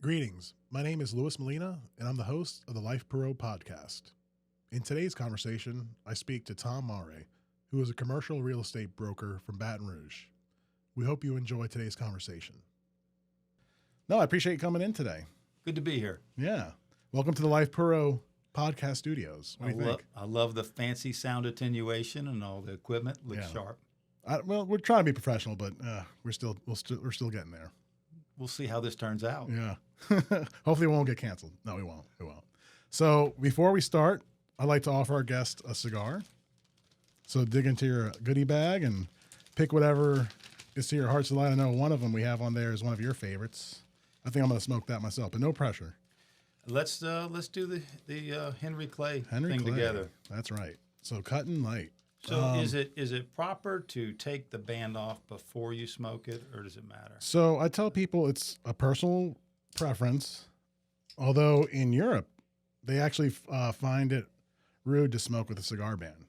Greetings. My name is Luis Molina, and I'm the host of the Life Puro podcast. In today's conversation, I speak to Tom Maraist, who is a commercial real estate broker from Baton Rouge. We hope you enjoy today's conversation. No, I appreciate you coming in today. Good to be here. Yeah. Welcome to the Life Puro podcast studios. What do you think? I love the fancy sound attenuation and all the equipment looks sharp. Well, we're trying to be professional, but we're still getting there. We'll see how this turns out. Yeah. Hopefully it won't get canceled. No, we won't. It won't. So before we start, I'd like to offer our guest a cigar. So dig into your goodie bag and pick whatever is to your heart's delight. I know one of them we have on there is one of your favorites. I think I'm going to smoke that myself, but no pressure. Let's do the Henry Clay thing Clay. together. That's right. So cut and light. So is it proper to take the band off before you smoke it, or does it matter? So I tell people it's a personal preference, although in Europe, they actually find it rude to smoke with a cigar band.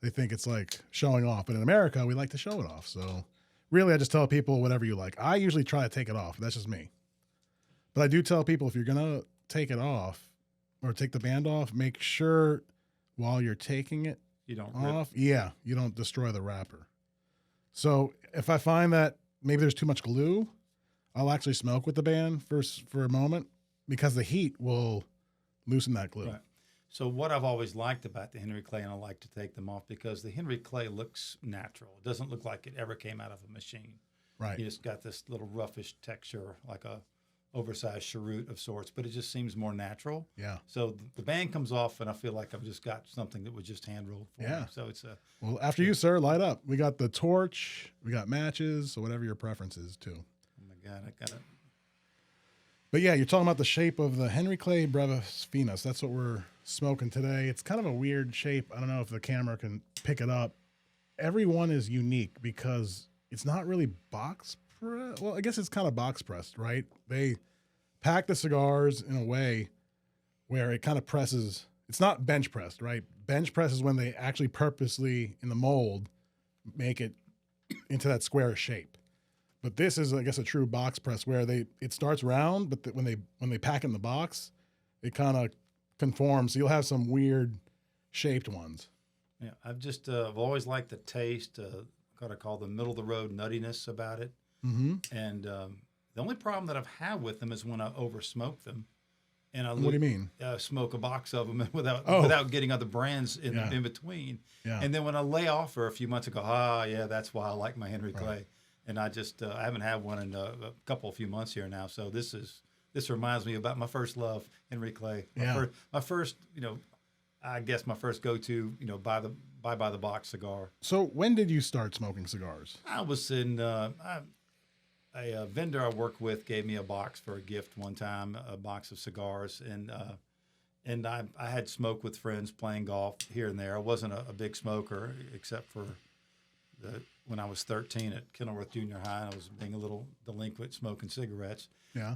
They think it's like showing off. But in America, we like to show it off. So really, I just tell people whatever you like. I usually try to take it off. That's just me. But I do tell people if you're going to take it off or take the band off, make sure while you're taking it You don't off, you don't destroy the wrapper. So if I find that maybe there's too much glue, I'll actually smoke with the band for a moment because the heat will loosen that glue. Right. So what I've always liked about the Henry Clay, and I like to take them off because the Henry Clay looks natural. It doesn't look like it ever came out of a machine. Right. You just got this little roughish texture, like a oversized cheroot of sorts, but it just seems more natural. Yeah. So the band comes off, and I feel like I've just got something that was just hand rolled for me. So it's a well. After you, sir, light up. We got the torch. We got matches. So whatever your preference is, too. oh my god, I got it. But yeah, you're talking about the shape of the Henry Clay Brevis Finas. That's what we're smoking today. It's kind of a weird shape. I don't know if the camera can pick it up. Every one is unique because it's not really box press. Well, I guess it's kind of box pressed, right? They pack the cigars in a way where it kind of presses. It's not bench pressed, right? Bench press is when they actually purposely in the mold make it into that square shape. But this is, I guess, a true box press where it starts round, but when they pack in the box, it kind of conforms. So you'll have some weird shaped ones. Yeah, I've always liked the taste, what I call the middle of the road nuttiness about it. Mm-hmm. And the only problem that I've had with them is when I over smoke them. And What do you mean? Smoke a box of them without getting other brands in between. Yeah. And then when I lay off for a few months, I go, that's why I like my Henry Clay. And I just I haven't had one in a few months here now. So this reminds me about my first love, Henry Clay. My first, I guess my first go-to, buy the box cigar. So when did you start smoking cigars? I was in a vendor I worked with gave me a box for a gift one time, a box of cigars, and I had smoked with friends playing golf here and there. I wasn't a big smoker except for when I was 13 at Kenilworth Junior High, and I was being a little delinquent smoking cigarettes,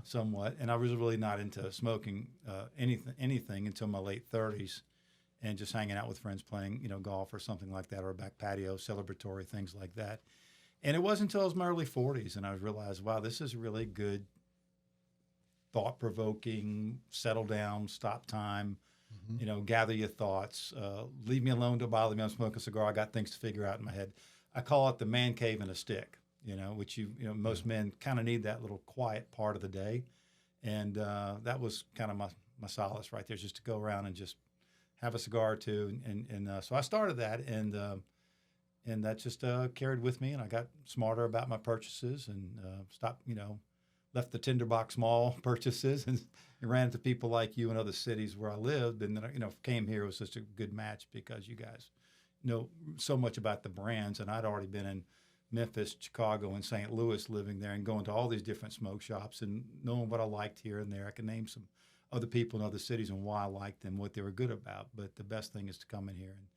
somewhat, and I was really not into smoking anything until my late 30s, and just hanging out with friends playing golf or something like that, or a back patio, celebratory things like that. And it wasn't until I was in my early 40s, and I realized, wow, this is really good, thought-provoking, settle down, stop time, gather your thoughts, leave me alone, don't bother me, I'm smoking a cigar, I got things to figure out in my head. I call it the man cave and a stick, which most men kind of need that little quiet part of the day. And that was kind of my solace right there, just to go around and just have a cigar or two. And so I started that, and that just carried with me, and I got smarter about my purchases and stopped, left the tinderbox mall purchases and ran into people like you in other cities where I lived. And then, came here. It was such a good match because you guys know so much about the brands, and I'd already been in Memphis, Chicago, and St. Louis, living there and going to all these different smoke shops and knowing what I liked here and there. I can name some other people in other cities and why I liked them, what they were good about. But the best thing is to come in here and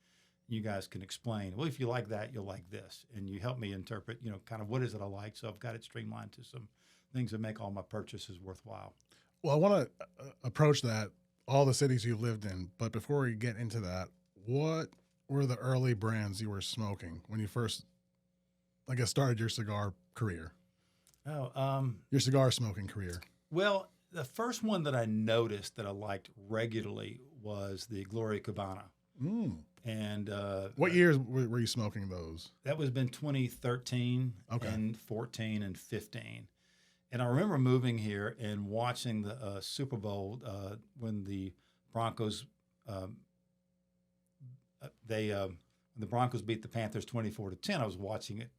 you guys can explain, well, if you like that, you'll like this. And you help me interpret, kind of what is it I like. So I've got it streamlined to some things that make all my purchases worthwhile. Well, I want to approach that, all the cities you lived in. But before we get into that, what were the early brands you were smoking when you first, started your cigar career? Your cigar smoking career. Well, The first one that I noticed that I liked regularly was the Gloria Cabana. Mm. And what years were you smoking those? that was been 2013 Okay. and 14 and 15. And I remember moving here and watching the Super Bowl when the Broncos when the Broncos beat the Panthers 24-10. I was watching it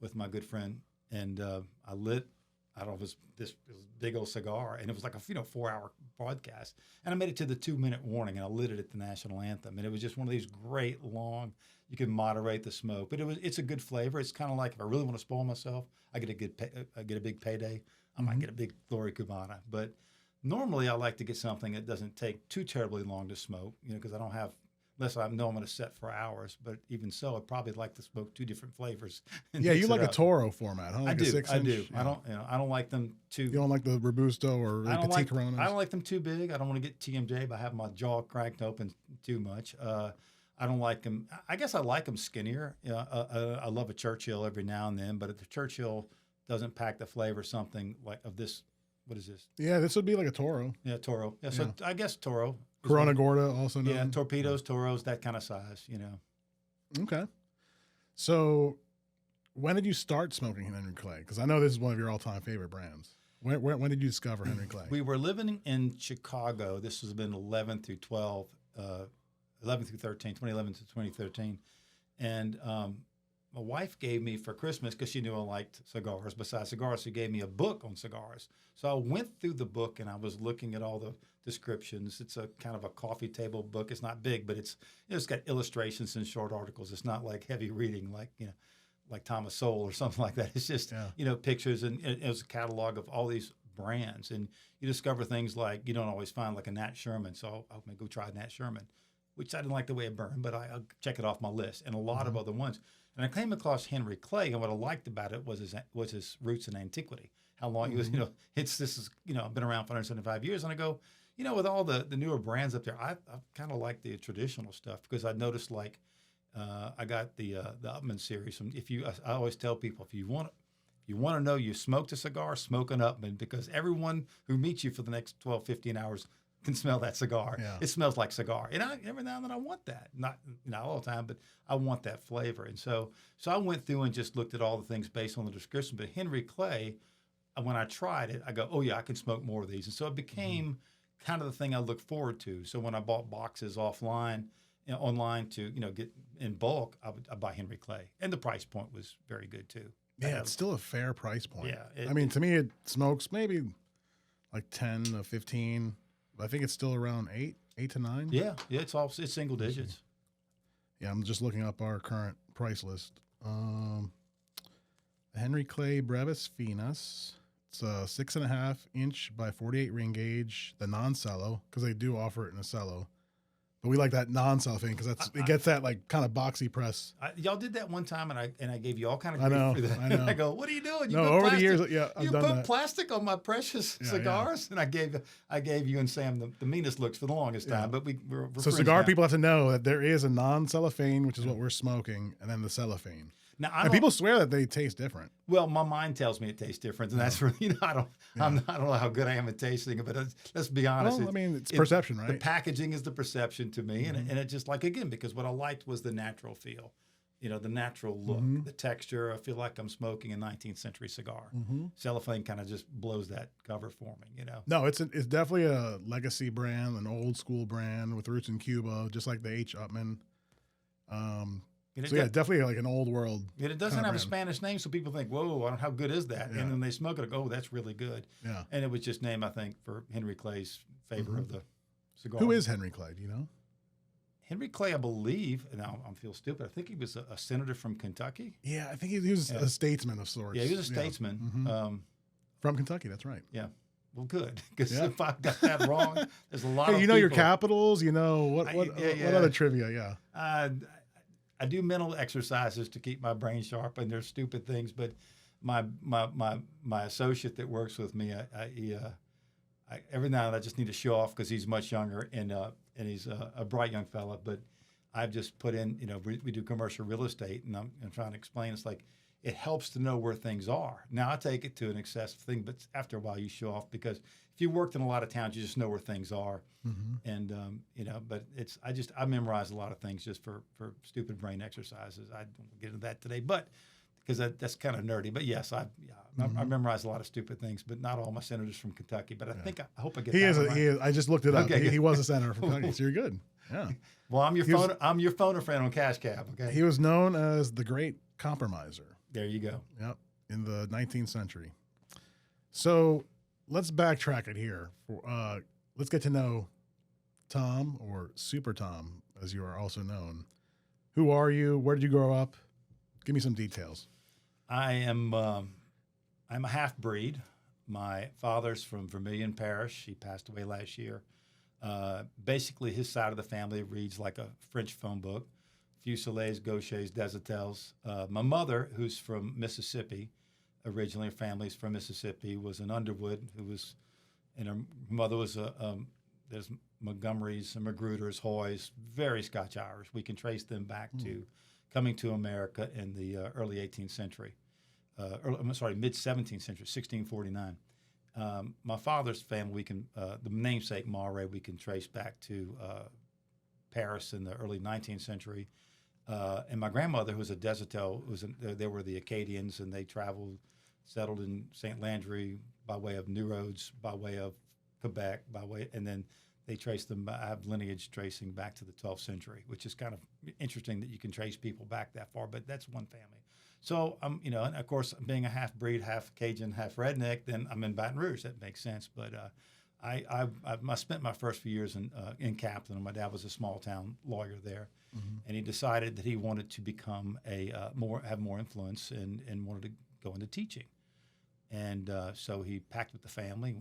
with my good friend, and I lit. I don't know if it was this big old cigar, and it was like a 4-hour broadcast. And I made it to the 2-minute warning, and I lit it at the national anthem. And it was just one of these great long. You can moderate the smoke, but it's a good flavor. It's kind of like if I really want to spoil myself, I get a big payday. I might get a big Gloria Cubana. But normally, I like to get something that doesn't take too terribly long to smoke. Because I don't have. Unless I know I'm going to set for hours, but even so, I'd probably like to smoke 2 different flavors. Yeah, you like a Toro format, huh? Like I do. A 6-inch? I do. Yeah. I don't like them too. You don't like the Robusto or the Petit Coronas? I don't like them too big. I don't want to get TMJ by having my jaw cracked open too much. I don't like them. I guess I like them skinnier. I love a Churchill every now and then, but if the Churchill doesn't pack the flavor, something like of this. What is this? Yeah, this would be like a Toro. Yeah, Toro. Yeah, so I guess Toro. Corona Gorda also known. Yeah, torpedoes, Toros, that kind of size, Okay. So when did you start smoking Henry Clay? Because I know this is one of your all-time favorite brands. When did you discover Henry Clay? We were living in Chicago. This has been 11 through 13, 2011 to 2013. And my wife gave me for Christmas, because she knew I liked cigars. Besides cigars, she gave me a book on cigars. So I went through the book and I was looking at all the descriptions. It's a kind of a coffee table book. It's not big, but it's got illustrations and short articles. It's not like heavy reading like Thomas Sowell or something like that. It's just pictures, and it was a catalog of all these brands. And you discover things like you don't always find like a Nat Sherman. So I'm going to go try Nat Sherman, which I didn't like the way it burned, but I'll check it off my list, and a lot of other ones. And I came across Henry Clay, and what I liked about it was his roots in antiquity. How long he was, I've been around for 175 years, and I go, with all the newer brands up there, I kind of like the traditional stuff, because I noticed I got the Upman series. I always tell people, if you want to know you smoked a cigar, smoke an Upman, because everyone who meets you for the next 12, 15 hours can smell that cigar. Yeah. It smells like cigar. And every now and then I want that. Not all the time, but I want that flavor. And so I went through and just looked at all the things based on the description. But Henry Clay, when I tried it, I go, oh yeah, I can smoke more of these. And so it became kind of the thing I look forward to. So when I bought boxes online to get in bulk, I'd buy Henry Clay. And the price point was very good too. Yeah, it's still a fair price point. Yeah. To me, it smokes maybe like 10 to 15. I think it's still around 8 to 9. Yeah, it's single digits. Yeah, I'm just looking up our current price list. Henry Clay Brevis Finas. It's a 6.5 inch by 48 ring gauge. The non-cello, because they do offer it in a cello. But we like that non-cellophane because it gets that like kind of boxy press. Y'all did that one time, and I gave you all kind of grief for that. I know. I go, what are you doing? Over the years, I've you done put that. plastic on my precious cigars, and I gave you and Sam the meanest looks for the longest time. But we're so cigar people have to know that there is a non-cellophane, which is what we're smoking, and then the cellophane. Now, and people swear that they taste different. Well, my mind tells me it tastes different, and that's really I don't know how good I am at tasting it, but let's be honest. Well, it's perception, right? The packaging is the perception to me, and it just because what I liked was the natural feel, the natural look, the texture. I feel like I'm smoking a 19th century cigar. Cellophane kind of just blows that cover for me, No, it's definitely a legacy brand, an old school brand with roots in Cuba, just like the H. Upman. Definitely like an old world. It doesn't have a Spanish name, so people think, whoa, how good is that? Yeah. And then they smoke it, oh, that's really good. Yeah. And it was just named, I think, for Henry Clay's favor of the cigar. Who is Henry Clay? Do you know? Henry Clay, I believe, now I feel stupid, I think he was a senator from Kentucky. Yeah, I think he was a statesman of sorts. Yeah, he was a statesman. From Kentucky, that's right. Yeah. Well, good, because if I got that wrong, there's a lot of your capitals, what other trivia, yeah. I do mental exercises to keep my brain sharp, and they're stupid things. But my associate that works with me, I every now and then I just need to show off because he's much younger and he's a bright young fella. But I've just put in, we do commercial real estate, and I'm trying to explain. It's like it helps to know where things are. Now I take it to an excessive thing, but after a while you show off because if you worked in a lot of towns, you just know where things are. And but I memorize a lot of things just for stupid brain exercises. I don't get into that today, but because that's kind of nerdy. But yes, I memorize a lot of stupid things, but not all my senators from Kentucky. But I hope I get. He is. I just looked it up. Okay, he was a senator from Kentucky, so you're good. Yeah. Well, I'm your phoner friend on Cash Cab. Okay. He was known as the Great Compromiser. There you go. Yep, in the 19th century. So let's backtrack it here. Let's get to know Tom, or Super Tom, as you are also known. Who are you? Where did you grow up? Give me some details. I'm a half-breed. My father's from Vermilion Parish. He passed away last year. Basically, his side of the family reads like a French phone book. Fusiliers, gauchers, desertels. My mother, who's from Mississippi, originally her family's from Mississippi, was an Underwood and her mother was there's Montgomerys and Magruders, Hoys, very Scotch-Irish. We can trace them back to coming to America in the early 18th century. Mid-17th century, 1649. My father's family, the namesake Maraist, we can trace back to Paris in the early 19th century. And my grandmother, who was a desertel, they were the Acadians, and they traveled, settled in St. Landry by way of New Roads, by way of Quebec, and then they traced them. I have lineage tracing back to the 12th century, which is kind of interesting that you can trace people back that far. But that's one family. So and of course, being a half breed, half Cajun, half redneck, then I'm in Baton Rouge. That makes sense. But I spent my first few years in Kaplan, and my dad was a small town lawyer there, and he decided that he wanted to become have more influence and wanted to go into teaching. And so he packed with the family.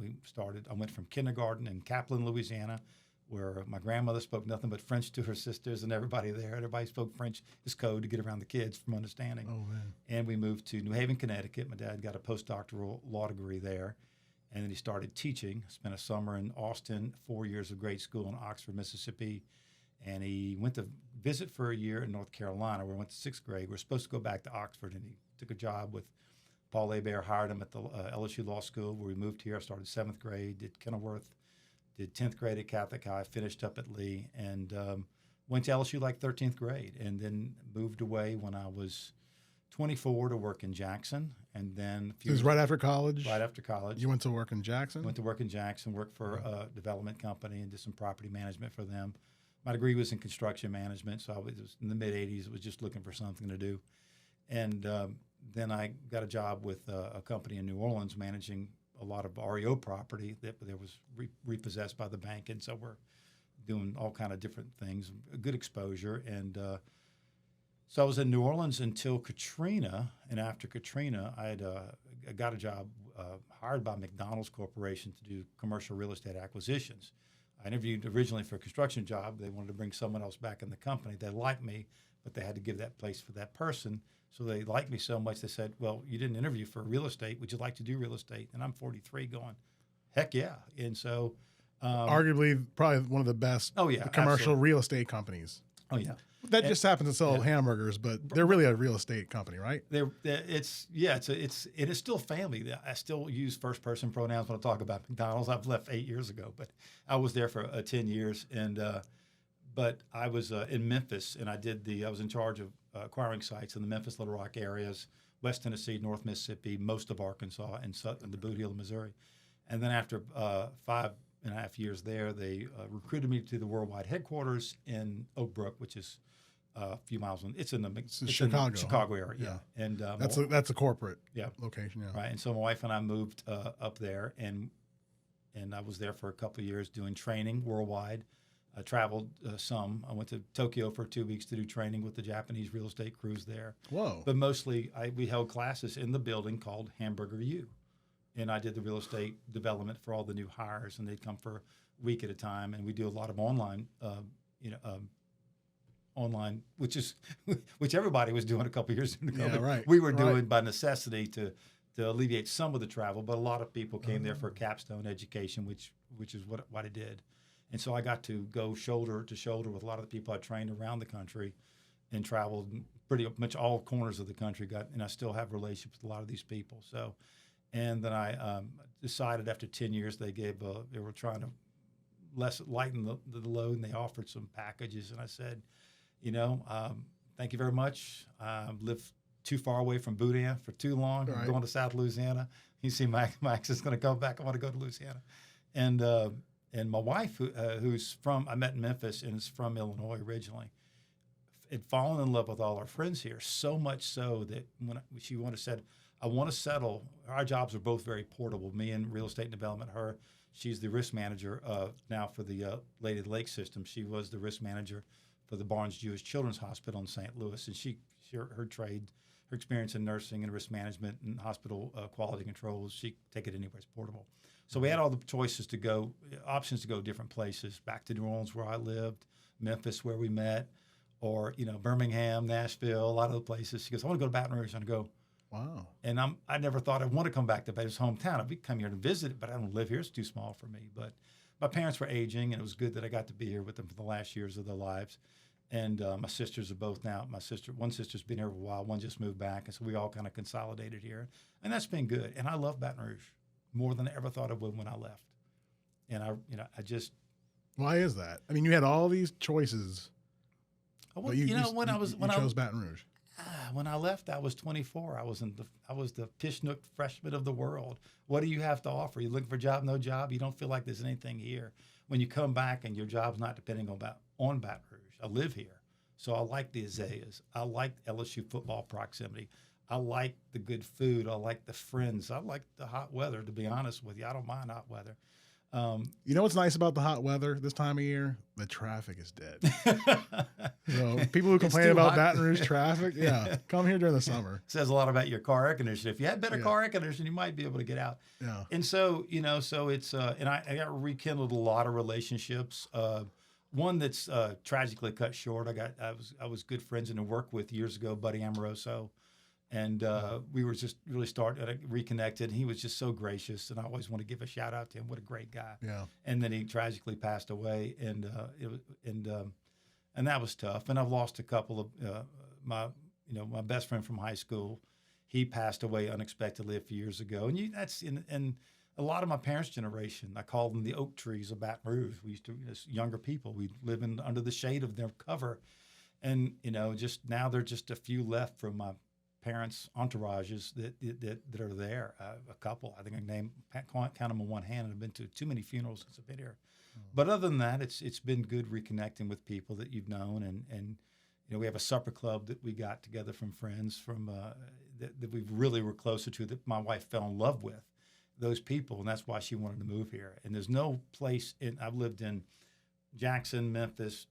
I went from kindergarten in Kaplan, Louisiana, where my grandmother spoke nothing but French to her sisters and everybody there. Everybody spoke French as code to get around the kids from understanding. Oh, man. And we moved to New Haven, Connecticut. My dad got a postdoctoral law degree there. And then he started teaching. Spent a summer in Austin, 4 years of grade school in Oxford, Mississippi. And he went to visit for a year in North Carolina, where he went to sixth grade. We were supposed to go back to Oxford, and he took a job with Paul Hebert, hired him at the LSU Law School, where we moved here. I started seventh grade, did Kenilworth, did 10th grade at Catholic High, finished up at Lee, and went to LSU like 13th grade, and then moved away when I was 24 to work in Jackson. And then it was right after college? Right after college. You went to work in Jackson? Went to work in Jackson, worked for a development company and did some property management for them. My degree was in construction management, so I was in the mid-'80s. I was just looking for something to do. And then I got a job with a company in New Orleans managing a lot of REO property that was repossessed by the bank. And so we're doing all kind of different things, a good exposure. And so I was in New Orleans until Katrina. And after Katrina, I got a job hired by McDonald's Corporation to do commercial real estate acquisitions. I interviewed originally for a construction job. They wanted to bring someone else back in the company. They liked me, but they had to give that place for that person. So they liked me so much, they said, well, you didn't interview for real estate. Would you like to do real estate? And I'm 43 going, heck yeah. And so arguably probably one of the best commercial absolutely. Real estate companies. Oh, yeah. That just happens to sell hamburgers, but they're really a real estate company, right? It's still family. I still use first person pronouns when I talk about McDonald's. I've left 8 years ago, but I was there for 10 years. And but I was in Memphis, and I was in charge of acquiring sites in the Memphis, Little Rock areas, West Tennessee, North Mississippi, most of Arkansas, and the Boot Heel of Missouri. And then after 5.5 years there, they recruited me to the worldwide headquarters in Oak Brook, which is a few miles on. It's in the Chicago area. Yeah. And that's a corporate location. Yeah. Right. And so my wife and I moved up there, and I was there for a couple of years doing training worldwide. I traveled some. I went to Tokyo for 2 weeks to do training with the Japanese real estate crews there. Whoa! But mostly, we held classes in the building called Hamburger U, and I did the real estate development for all the new hires, and they'd come for a week at a time, and we do a lot of online, which everybody was doing a couple of years ago. Yeah, right. We were doing by necessity to alleviate some of the travel, but a lot of people came there for capstone education, which is what I did. And so I got to go shoulder to shoulder with a lot of the people I trained around the country and traveled pretty much all corners of the country and I still have relationships with a lot of these people. So, and then I decided after 10 years they were trying to lighten the load, and they offered some packages, and I said, thank you very much. I've lived too far away from Boudin for too long. Right. I'm going to South Louisiana. You see, Max is going to come back. I want to go to Louisiana, and my wife, who's I met in Memphis and is from Illinois originally, had fallen in love with all our friends here, so much so that when she said, I want to settle. Our jobs are both very portable. Me in real estate and development. She's the risk manager now for the Lady of the Lake system. She was the risk manager for the Barnes Jewish Children's Hospital in St. Louis, and her trade, her experience in nursing and risk management and hospital quality controls, she could take it anywhere it's portable. So we had all the options to go different places, back to New Orleans where I lived, Memphis where we met, or Birmingham, Nashville, a lot of the places. She goes, I want to go to Baton Rouge. And I go, wow. And I never thought I'd want to come back to his hometown. I'd come here to visit it, but I don't live here. It's too small for me. But my parents were aging, and it was good that I got to be here with them for the last years of their lives. And my sisters are both now. One sister's been here for a while. One just moved back, and so we all kind of consolidated here, and that's been good. And I love Baton Rouge more than I ever thought I would when I left. And I just. Why is that? I mean, you had all these choices. Well, you chose Baton Rouge. When I left, I was 24. I was the Pishnook freshman of the world. What do you have to offer? You looking for a job, no job? You don't feel like there's anything here. When you come back and your job's not depending on Baton Rouge, I live here. So I like the Azaleas. I like LSU football proximity. I like the good food. I like the friends. I like the hot weather, to be honest with you. I don't mind hot weather. You know what's nice about the hot weather this time of year? The traffic is dead. So people who complain about Baton Rouge traffic, come here during the summer. Says a lot about your car air conditioner. If you had better car air conditioning, you might be able to get out. Yeah. And so, so it's, and I got rekindled a lot of relationships. One that's tragically cut short. I was good friends and worked with years ago, Buddy Amoroso. And we were just really reconnected. He was just so gracious, and I always want to give a shout out to him. What a great guy! Yeah. And then he tragically passed away, and that was tough. And I've lost a couple of my best friend from high school. He passed away unexpectedly a few years ago, and that's in a lot of my parents' generation. I call them the oak trees of Baton Rouge. We used to, as younger people, we live under the shade of their cover, and just now there are just a few left from my parents' entourages that are there. A couple, I think I can count them on one hand, and I've been to too many funerals since I've been here. But other than that, it's been good reconnecting with people that you've known, and we have a supper club that we got together from friends from that we really were closer to, that my wife fell in love with those people, and that's why she wanted to move here. And there's no place I've lived in Jackson, Memphis,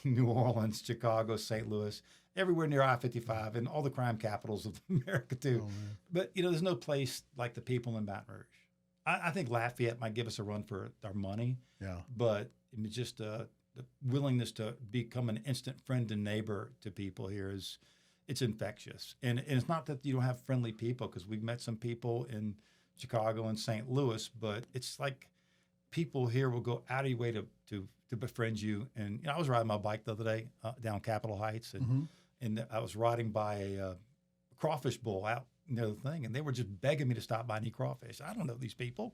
New Orleans, Chicago, St. Louis, everywhere near I-55, and all the crime capitals of America too. Oh, but there's no place like the people in Baton Rouge. I think Lafayette might give us a run for our money. Yeah. But just the willingness to become an instant friend and neighbor to people here it's infectious. And it's not that you don't have friendly people, because we've met some people in Chicago and St. Louis, but it's like people here will go out of your way to befriend you. And I was riding my bike the other day down Capitol Heights, and I was riding by a crawfish bowl out near the thing, and they were just begging me to stop by and eat crawfish. I don't know these people.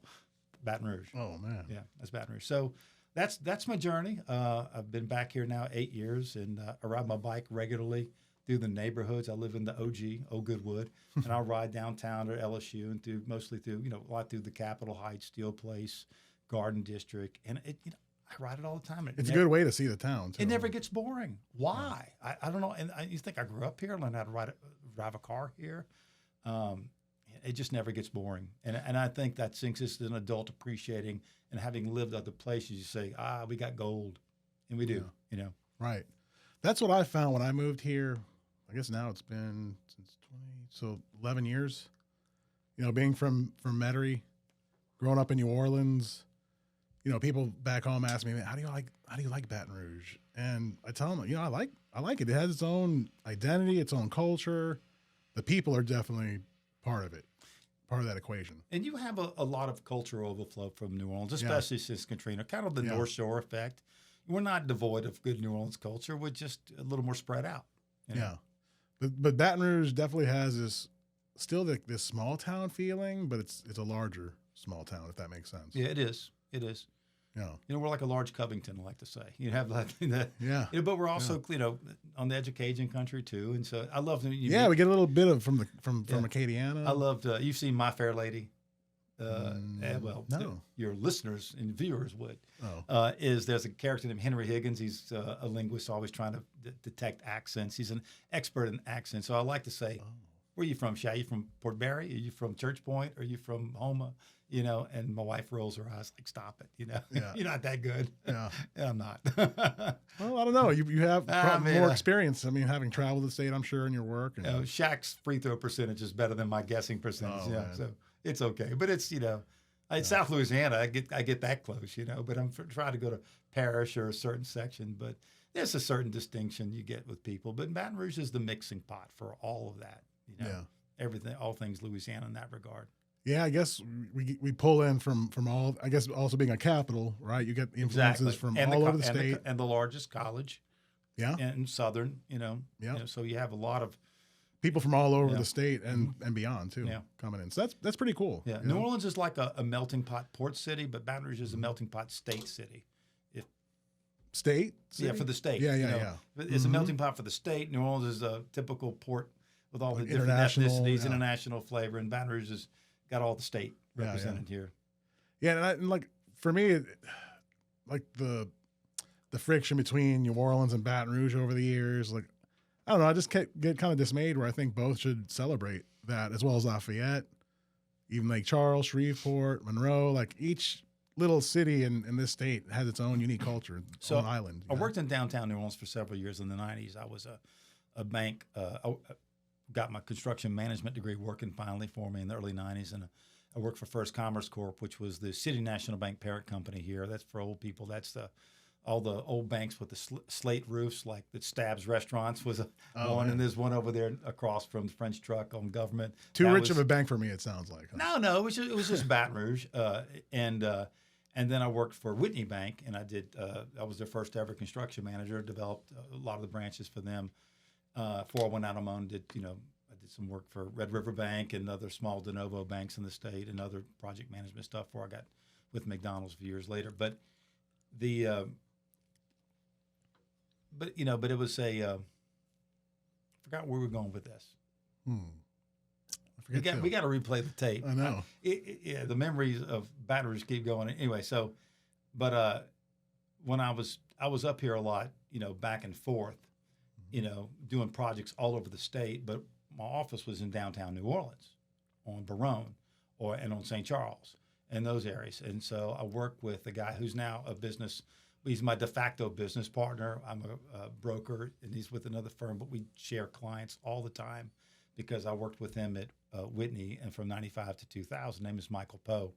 Baton Rouge. Oh man. Yeah, that's Baton Rouge. So that's my journey. I've been back here now 8 years, and I ride my bike regularly through the neighborhoods. I live in the Old Goodwood, and I'll ride downtown to LSU and mostly through a lot through the Capitol Heights, Steel Place, Garden District, and I ride it all the time. It's a good way to see the town too. It never gets boring. Why? Yeah. I don't know. And you think I grew up here, learned how to drive a car here. It just never gets boring. And I think that sinks as an adult appreciating and having lived other places, you say, we got gold. And we do, Right. That's what I found when I moved here. I guess now it's been since 11 years. Being from Metairie, growing up in New Orleans, people back home ask me, how do you like Baton Rouge? And I tell them, I like it. It has its own identity, its own culture. The people are definitely part of it, part of that equation. And you have a lot of cultural overflow from New Orleans, especially since Katrina, kind of the North Shore effect. We're not devoid of good New Orleans culture. We're just a little more spread out. Yeah. But Baton Rouge definitely has this small town feeling, but it's a larger small town, if that makes sense. Yeah, it is. It is. Yeah. We're like a large Covington, I like to say. You have like that. Yeah. But we're also, on the edge of Cajun country too. And so I love them. We get a little bit of from Acadiana. I loved, you've seen My Fair Lady. No. Your listeners and viewers would. Oh. There's a character named Henry Higgins. He's a linguist, always trying to detect accents. He's an expert in accents. So I like to say, where are you from, Shay? Are you from Port Barry? Are you from Church Point? Are you from Houma? And my wife rolls her eyes like, stop it. Yeah. You're not that good. Yeah. And I'm not. Well, I don't know. You have more experience. I mean, having traveled the state, I'm sure, in your work. And, Shaq's free throw percentage is better than my guessing percentage. So it's okay. But it's, South Louisiana, I get that close, but I'm trying to go to parish or a certain section. But there's a certain distinction you get with people. But Baton Rouge is the mixing pot for all of that. Everything, all things Louisiana in that regard. Yeah, I guess we pull in from all. I guess also being a capital, right? You get influences from all over the state and the largest college. Yeah, and Southern. So you have a lot of people from all over the state and beyond too coming in. So that's pretty cool. Yeah, New Orleans is like a melting pot port city, but Baton Rouge is a melting pot state city. State? Yeah, for the state. Yeah. It's a melting pot for the state. New Orleans is a typical port with all the different ethnicities, international flavor, and Baton Rouge has got all the state represented here. Yeah, and like for me, like the friction between New Orleans and Baton Rouge over the years, like I don't know, I just get kind of dismayed where I think both should celebrate that as well as Lafayette, even Lake Charles, Shreveport, Monroe, like each little city in this state has its own unique culture, its own island. I worked in downtown New Orleans for several years in the 90s. I was a bank, got my construction management degree working finally for me in the early 90s. And I worked for First Commerce Corp., which was the City National Bank parent company here. That's for old people. That's all the old banks with the slate roofs, like the Stabs restaurants was one. And there's one over there across from the French Truck on Government. Too rich of a bank for me, it sounds like. Huh? No, it was just Baton Rouge. And then I worked for Whitney Bank, and I was their first ever construction manager, developed a lot of the branches for them. Before I went out on my own, I did some work for Red River Bank and other small de novo banks in the state and other project management stuff before I got with McDonald's a few years later. But it was I forgot where we were going with this. We got to replay the tape. I know. The memories of Baton Rouge keep going. Anyway, when I was up here a lot, back and forth, doing projects all over the state, but my office was in downtown New Orleans, on Baronne, and on St. Charles, and those areas. And so I work with a guy who's now he's my de facto business partner. I'm a broker, and he's with another firm, but we share clients all the time because I worked with him at Whitney, and from 95 to 2000. His name is Michael Poe.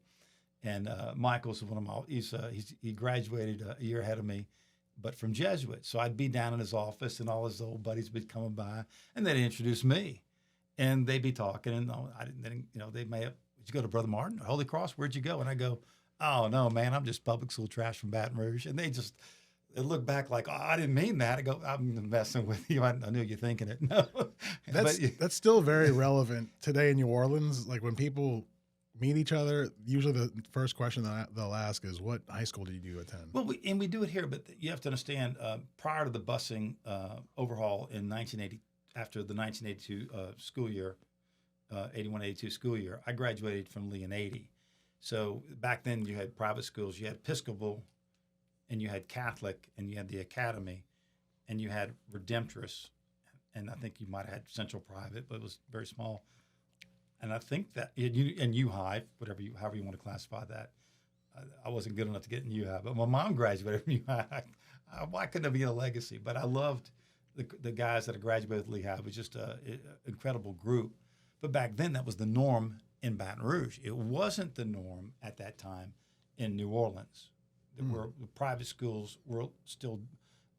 And Michael's one of my, he graduated a year ahead of me, but from Jesuit. So I'd be down in his office, and all his old buddies would be coming by, and they'd introduce me, and they'd be talking, and they may have, did you go to Brother Martin, Holy Cross? Where'd you go? And I go, oh no, man, I'm just public school trash from Baton Rouge. And they look back like, oh, I didn't mean that. I go, I'm messing with you. I knew you're thinking it. No, that's still very relevant today in New Orleans. Like when people meet each other, usually the first question that they'll ask is, what high school did you attend? Well, we do it here, but you have to understand, prior to the busing overhaul in 1980, after the 1982 school year, 81-82 school year, I graduated from Lee in 80. So back then you had private schools, you had Episcopal, and you had Catholic, and you had the Academy, and you had Redemptorist, and I think you might have had Central Private, but it was very small. And I think that, and U-High, however you want to classify that. I wasn't good enough to get in U-High, but my mom graduated from U-High. Why couldn't it be a legacy? But I loved the guys that had graduated with Lehigh. It was just an incredible group. But back then, that was the norm in Baton Rouge. It wasn't the norm at that time in New Orleans, where the private schools were still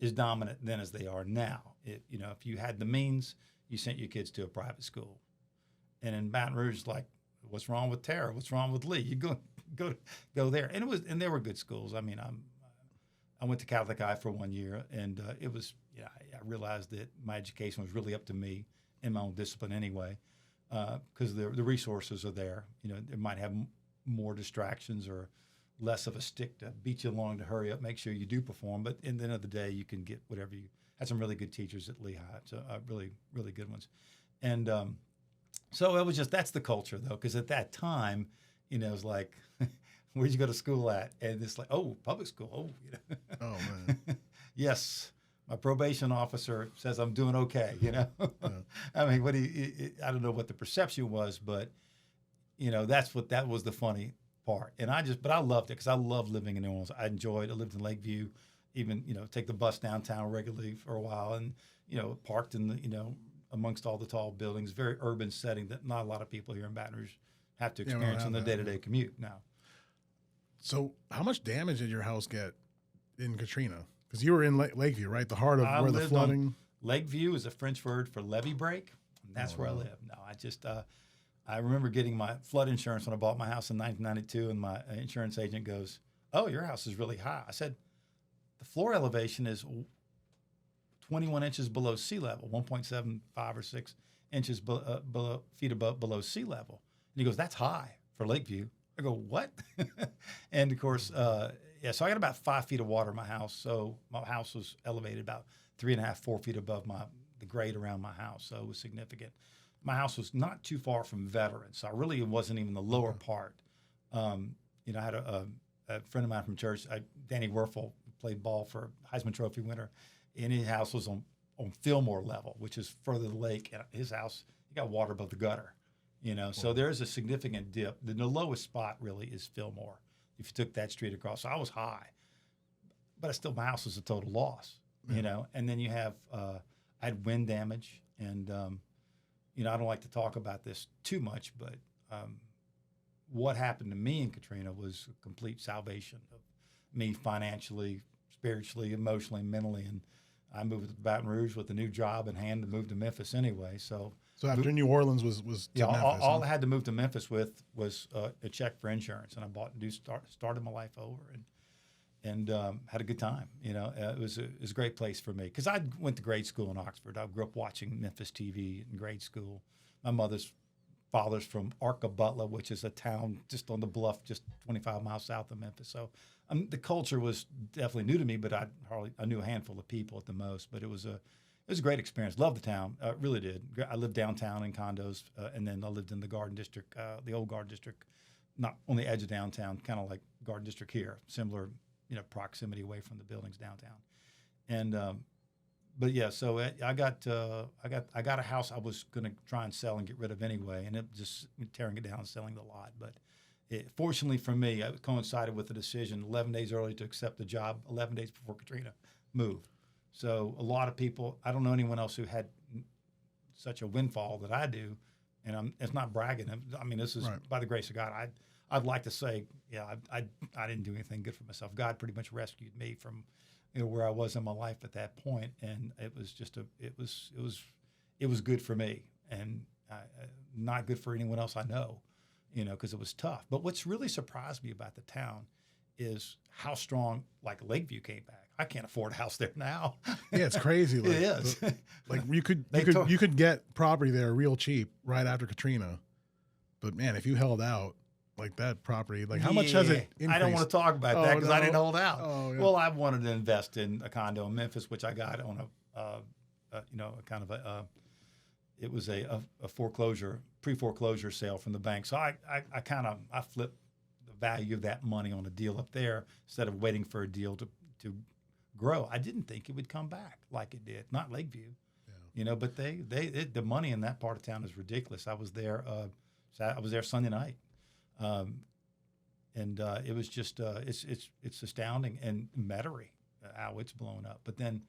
as dominant then as they are now. If you had the means, you sent your kids to a private school. And in Baton Rouge, like, what's wrong with Tara? What's wrong with Lee? You go there. And they were good schools. I mean, I went to Catholic High for 1 year, and it was, I realized that my education was really up to me in my own discipline anyway, because the resources are there. You know, it might have more distractions or less of a stick to beat you along to hurry up, make sure you do perform. But in the end of the day, you can get whatever you. Had some really good teachers at Lehigh, so really, really good ones. And so it was just, that's the culture though, because at that time, you know, it was like, where'd you go to school at? And it's like, oh, public school. Oh, you know. Oh man. Yes, my probation officer says I'm doing okay. You know, Yeah. I mean, I don't know what the perception was, but you know, that was the funny part. And but I loved it because I loved living in New Orleans. I lived in Lakeview, even, you know, take the bus downtown regularly for a while, and you know, parked in the, you know, amongst all the tall buildings, very urban setting that not a lot of people here in Baton Rouge have to experience on the day-to-day commute now. So how much damage did your house get in Katrina? Because you were in Lakeview, right? The heart of where the flooding. Lakeview is a French word for levee break, and that's where I live. No, I remember getting my flood insurance when I bought my house in 1992, and my insurance agent goes, "Oh, your house is really high." I said, "The floor elevation is 21 inches below sea level, 1.75 or 6 inches feet below sea level." And he goes, "That's high for Lakeview." I go, "What?" And of course, yeah, so I got about 5 feet of water in my house. So my house was elevated about 3.5, 4 feet above the grade around my house. So it was significant. My house was not too far from Veterans, so I really wasn't even the lower part. You know, I had a friend of mine from church, Danny Werfel, played ball for Heisman Trophy winner, and his house was on Fillmore level, which is further the lake. And his house, he got water above the gutter. You know, so there's a significant dip. The lowest spot really is Fillmore, if you took that street across. So I was high, but my house was a total loss, you know. And then you have, I had wind damage, and, you know, I don't like to talk about this too much, but what happened to me in Katrina was a complete salvation of me financially, spiritually, emotionally, mentally. And I moved to Baton Rouge with a new job in hand to move to Memphis anyway. So after New Orleans was to Memphis. All I had to move to Memphis with was a check for insurance, and I started my life over and had a good time. You know, it was a great place for me because I went to grade school in Oxford. I grew up watching Memphis TV in grade school. My father's from Arca-Butler, which is a town just on the bluff, just 25 miles south of Memphis. So the culture was definitely new to me, but I knew a handful of people at the most. But it was a great experience. Loved the town, really did. I lived downtown in condos, and then I lived in the Garden District, the old Garden District, not on the edge of downtown, kind of like Garden District here, similar, you know, proximity away from the buildings downtown. And but yeah, so I got a house I was going to try and sell and get rid of anyway, and it just tearing it down and selling the lot. But fortunately for me, it coincided with the decision 11 days early to accept the job, 11 days before Katrina moved. So a lot of people, I don't know anyone else who had such a windfall that I do, and it's not bragging. I mean, this is by the grace of God. I'd like to say, yeah, I didn't do anything good for myself. God pretty much rescued me from, you know, where I was in my life at that point, and it was just it was good for me, and not good for anyone else I know, you know, because it was tough. But what's really surprised me about the town is how strong, like, Lakeview came back. I can't afford a house there now. Yeah, it's crazy. Like, it is. Like you could get property there real cheap right after Katrina, but man, if you held out, like that property, like how much has it increased? I don't want to talk about that because I didn't hold out. Oh, yeah. Well, I wanted to invest in a condo in Memphis, which I got on it was a pre-foreclosure sale from the bank. So I flipped the value of that money on a deal up there instead of waiting for a deal to grow. I didn't think it would come back like it did. Not Lakeview, you know, but the money in that part of town is ridiculous. I was there Sunday night. And it was just it's astounding, and Metairie, how it's blown up. But then,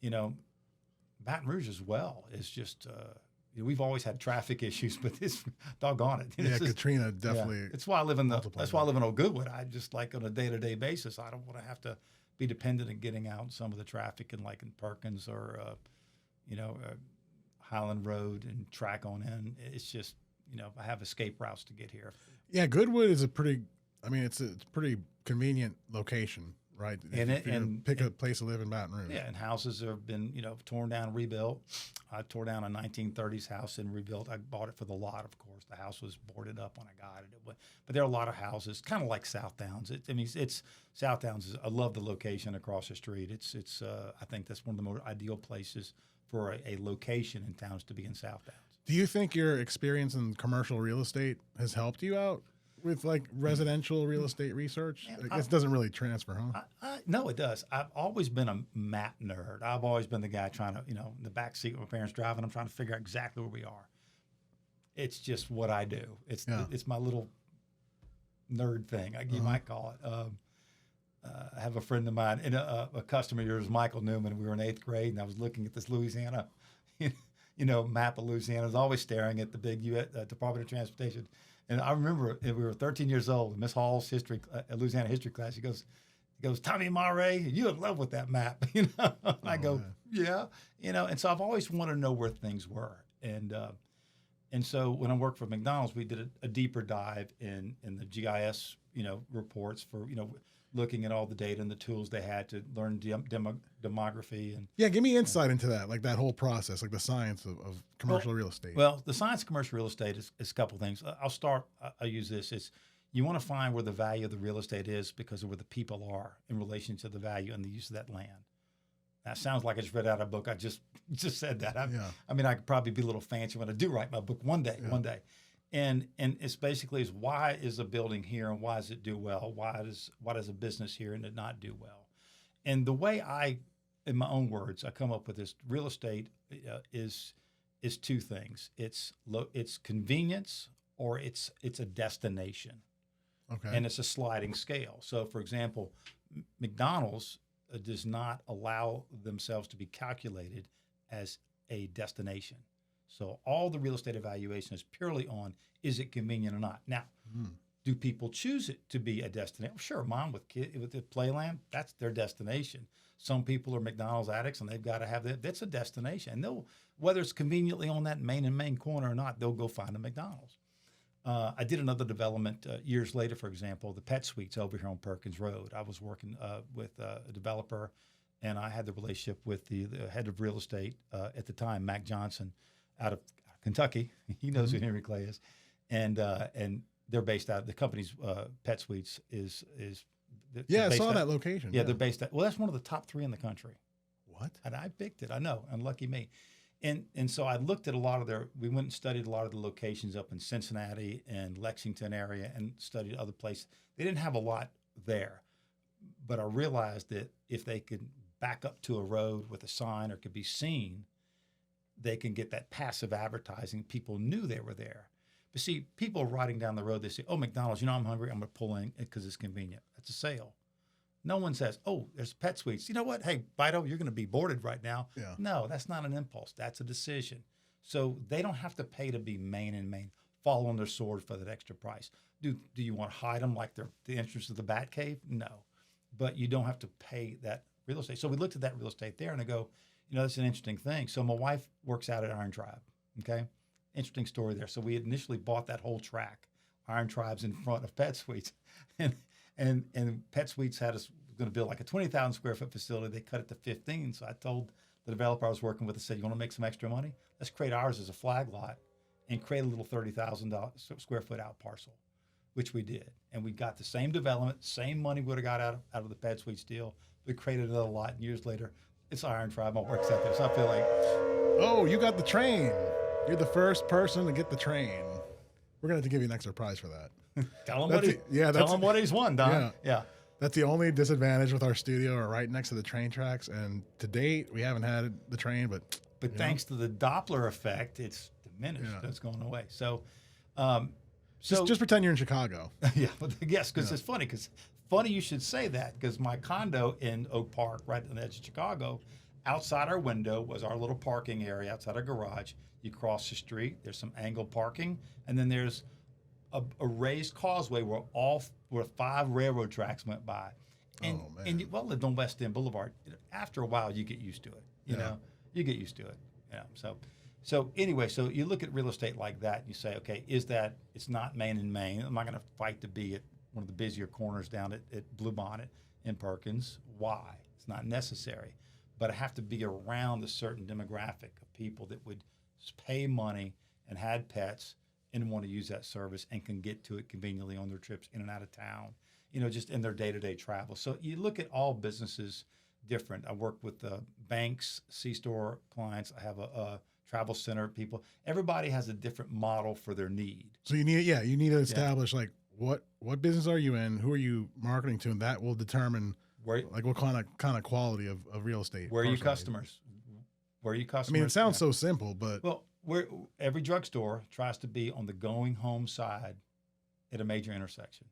you know, Baton Rouge as well is just you know, we've always had traffic issues, but this doggone it. Yeah, Katrina definitely. Yeah. That's why I live in Old Goodwood. I just, like, on a day-to-day basis, I don't want to have to be dependent on getting out in some of the traffic in, like, in Perkins or Highland Road and track on in. It's just, you know, I have escape routes to get here. Yeah, Goodwood is it's a pretty convenient location, right? And pick a place to live in Baton Rouge. Yeah, and houses have been, torn down and rebuilt. I tore down a 1930s house and rebuilt. I bought it for the lot, of course. The house was boarded up when I got it. But there are a lot of houses, kind of like South Downs. It's South Downs. I love the location across the street. It's I think that's one of the more ideal places for a location in towns to be in South Downs. Do you think your experience in commercial real estate has helped you out with like residential real estate research? I guess it doesn't really transfer, huh? No, it does. I've always been a map nerd. I've always been the guy trying to, in the back seat with my parents driving, I'm trying to figure out exactly where we are. It's just what I do. It's my little nerd thing, you might call it. I have a friend of mine, and a customer of yours, Michael Newman. We were in 8th grade, and I was looking at this Louisiana, map of Louisiana. I was always staring at the big U.S. Department of Transportation. And I remember we were 13 years old, Miss Hall's Louisiana history class. He goes, Tommy Maraist, you in love with that map, And I go, man. Yeah, And so I've always wanted to know where things were, and so when I worked for McDonald's, we did a deeper dive in the GIS, reports for looking at all the data and the tools they had to learn demography and give me insight into that, like that whole process, like the science of commercial real estate. Well, the science of commercial real estate is a couple things. I'll use this. It's you want to find where the value of the real estate is because of where the people are in relation to the value and the use of that land. That sounds like I just read out a book. I just said that. I mean, I could probably be a little fancy when I do write my book one day. And it's basically is why is a building here and why does it do well? Why does a business here and it not do well? And the way in my own words, I come up with this real estate is two things. It's convenience or it's a destination. Okay. And it's a sliding scale. So, for example, McDonald's does not allow themselves to be calculated as a destination. So all the real estate evaluation is purely on, is it convenient or not? Now, do people choose it to be a destination? Sure, mom with the Playland, that's their destination. Some people are McDonald's addicts and they've got to have that. That's a destination. And they'll, whether it's conveniently on that main corner or not, they'll go find a McDonald's. I did another development years later, for example, the Pet Suites over here on Perkins Road. I was working with a developer, and I had the relationship with the head of real estate at the time, Mac Johnson, out of Kentucky. He knows who Henry Clay is, and they're based out. The company's Pet Suites is. I saw that location. Yeah, they're based out. Well, that's one of the top 3 in the country. What? And I picked it. I know. Unlucky me. And so I looked at we went and studied a lot of the locations up in Cincinnati and Lexington area and studied other places. They didn't have a lot there, but I realized that if they could back up to a road with a sign or could be seen, they can get that passive advertising. People knew they were there. But see, people riding down the road, they say, oh, McDonald's, I'm hungry. I'm going to pull in because it's convenient. That's a sale. No one says, oh, there's Pet Suites. You know what? Hey, Bido, you're going to be boarded right now. Yeah. No, that's not an impulse. That's a decision. So they don't have to pay to be main, fall on their sword for that extra price. Do you want to hide them like they're the entrance to the Bat Cave? No. But you don't have to pay that real estate. So we looked at that real estate there and I go, that's an interesting thing. So my wife works out at Iron Tribe, okay? Interesting story there. So we initially bought that whole track. Iron Tribe's in front of Pet Suites. And Pet Suites had us going to build like a 20,000 square foot facility. They cut it to 15. So I told the developer I was working with, I said, you want to make some extra money? Let's create ours as a flag lot and create a little $30,000 square foot out parcel, which we did. And we got the same development, same money we would have got out of the Pet Suites deal. We created another lot, and years later, it's Iron Tribe. My work's out there. So I feel like, oh, you got the train. You're the first person to get the train. We're going to have to give you an extra prize for that. Tell him what he's won, Don. Yeah. That's the only disadvantage with our studio, or right next to the train tracks. And to date, we haven't had the train, but thanks to the Doppler effect, it's diminished. It's going away. So, just pretend you're in Chicago. Yeah, yes, because it's funny. Funny you should say that, because my condo in Oak Park, right on the edge of Chicago, outside our window was our little parking area outside our garage. You cross the street, there's some angled parking, and then there's a raised causeway where 5 railroad tracks went by. And, and you lived on West End Boulevard. After a while, you get used to it. You know, you get used to it. So anyway, so you look at real estate like that, and you say, okay, it's not main and main. I'm not going to fight to be at one of the busier corners down at Blue Bonnet. in Perkins. Why? It's not necessary. But I have to be around a certain demographic of people that would pay money and had pets and want to use that service and can get to it conveniently on their trips in and out of town, just in their day-to-day travel. So you look at all businesses different. I work with banks, C-store clients. I have a travel center people. Everybody has a different model for their need. So you need to establish like what business are you in, who are you marketing to, and that will determine like what kind of quality of real estate. Where are you customers? Where are you customers? I mean, it sounds so simple, but every drugstore tries to be on the going home side at a major intersection.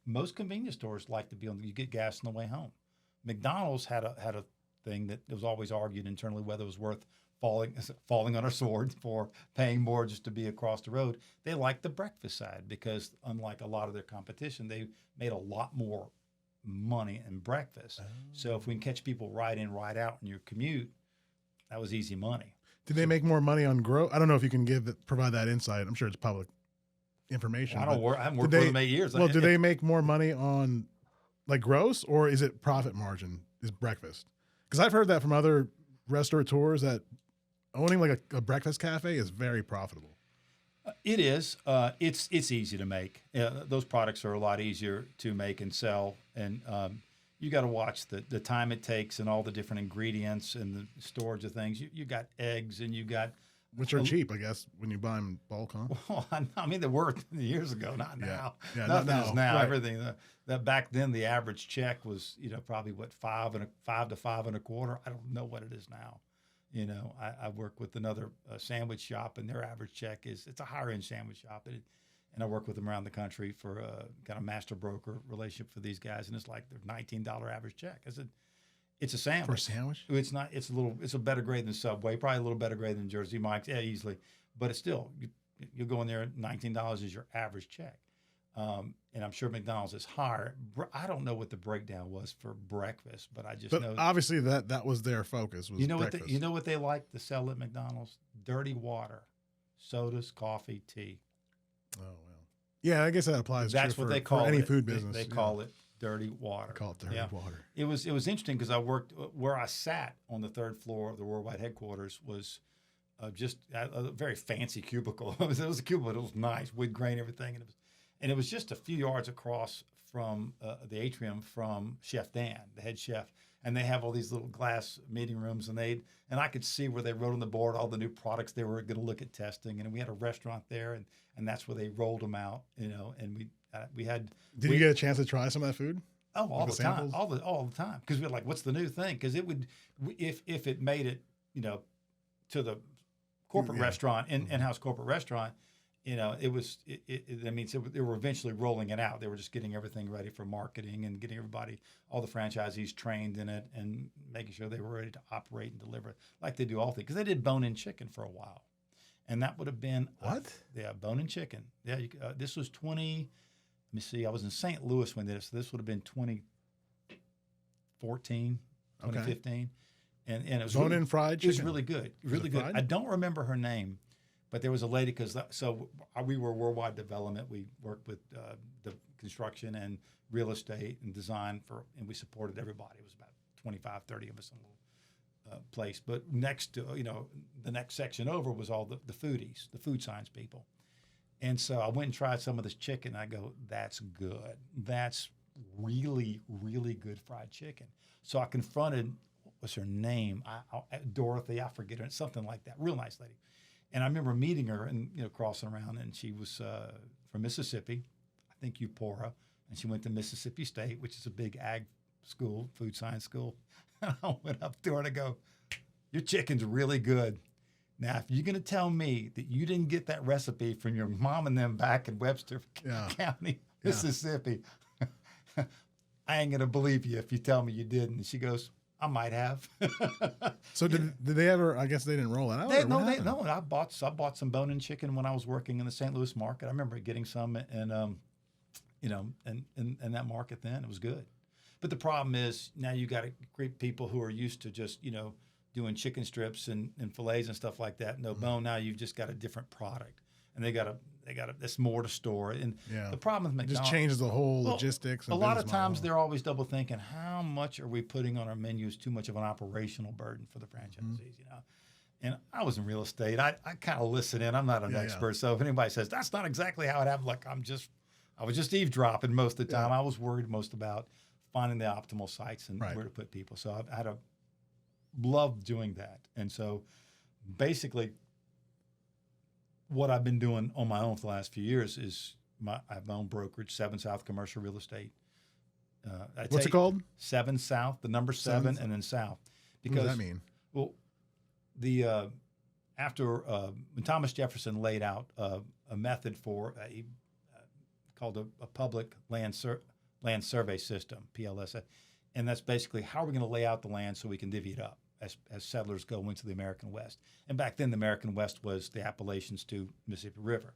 Most convenience stores like to be you get gas on the way home. McDonald's had a thing that was always argued internally whether it was worth falling on our sword for paying more just to be across the road. They liked the breakfast side because unlike a lot of their competition, they made a lot more money in breakfast. So if we can catch people right in, right out in your commute, that was easy money. Did they make more money on growth? I don't know if you can provide that insight. I'm sure it's public information. I haven't worked with them 8 years. Well, do they make more money on like gross, or is it profit margin is breakfast? Because I've heard that from other restaurateurs that owning like a breakfast cafe is very profitable. It is. It's easy to make. Those products are a lot easier to make and sell, and you got to watch the time it takes and all the different ingredients and the storage of things. You got eggs and you got which are cheap, I guess, when you buy them in bulk, huh? Well, I mean, they were years ago, not now. Yeah, nothing is now. Right. Everything that back then the average check was probably what $5 to $5.25. I don't know what it is now. I work with another sandwich shop, and their average check it's a higher end sandwich shop, and I work with them around the country for a kind of master broker relationship for these guys, and it's like their $19 average check. It's a sandwich. For a sandwich? It's not. It's a better grade than Subway, probably a little better grade than Jersey Mike's, easily. But it's still you go in there, $19 is your average check, and I'm sure McDonald's is higher. I don't know what the breakdown was for breakfast, but I just know obviously that was their focus. Was breakfast. You know what they like to sell at McDonald's? Dirty water, sodas, coffee, tea. Oh well, yeah, I guess that applies. That's what they call any it. food business. They call it dirty water. I call it dirty water. It was interesting because I worked where I sat on the third floor of the worldwide headquarters was just a very fancy cubicle. It was a cubicle. It was nice, wood grain, everything, and it was just a few yards across from the atrium from Chef Dan, the head chef. And they have all these little glass meeting rooms, and I could see where they wrote on the board all the new products they were going to look at testing. And we had a restaurant there, and that's where they rolled them out, and we had. Did you get a chance to try some of that food? Oh, all the time, all the time, because we're like, what's the new thing? Because it would, if it made it, to the corporate restaurant, in-house corporate restaurant, it was. That means they were eventually rolling it out. They were just getting everything ready for marketing and getting all the franchisees trained in it and making sure they were ready to operate and deliver like they do all things. Because they did bone-in chicken for a while, and that would have been what? Bone-in chicken. Yeah, this was 20. Let me see. I was in St. Louis when they did it, so this would have been 2014, 2015, and it was bone-in fried chicken. It was really good, really good. I don't remember her name. But there was a lady we were worldwide development. We worked with the construction and real estate and design and we supported everybody. It was about 25, 30 of us in a little place. But next to, the next section over was all the foodies, the food science people. And so I went and tried some of this chicken. I go, that's good. That's really, really good fried chicken. So I confronted, what's her name? Dorothy, I forget her, something like that. Real nice lady. And I remember meeting her and crossing around, and she was from Mississippi, I think Eupora, and she went to Mississippi State, which is a big ag school, food science school. And I went up to her and I go, "Your chicken's really good. Now, if you're going to tell me that you didn't get that recipe from your mom and them back in Webster County, Mississippi, I ain't going to believe you if you tell me you didn't." And she goes, "I might have." So did they ever? I guess they didn't roll it out. No. I bought some bone-in chicken when I was working in the St. Louis market. I remember getting some, and in that market then it was good. But the problem is now you got to greet people who are used to just doing chicken strips and fillets and stuff like that. No bone. Now you've just got a different product. and they got to. There's more to store. And the problem with it McDonald's just changes the whole logistics. A lot of times they're always double thinking, how much are we putting on our menus? Too much of an operational burden for the franchisees, you know. And I was in real estate. I kind of listen in. I'm not an expert, so if anybody says that's not exactly how it happened, like I was just eavesdropping most of the time. I was worried most about finding the optimal sites and where to put people. So I had loved doing that, and so basically, what I've been doing on my own for the last few years is I have my own brokerage, 7 South Commercial Real Estate. What's it called? 7 South, the number 7 and then South. Because, what does that mean? Well, after when Thomas Jefferson laid out a method for called a public land survey system, PLS, and that's basically how are we going to lay out the land so we can divvy it up as settlers go into the American West. And back then, the American West was the Appalachians to Mississippi River.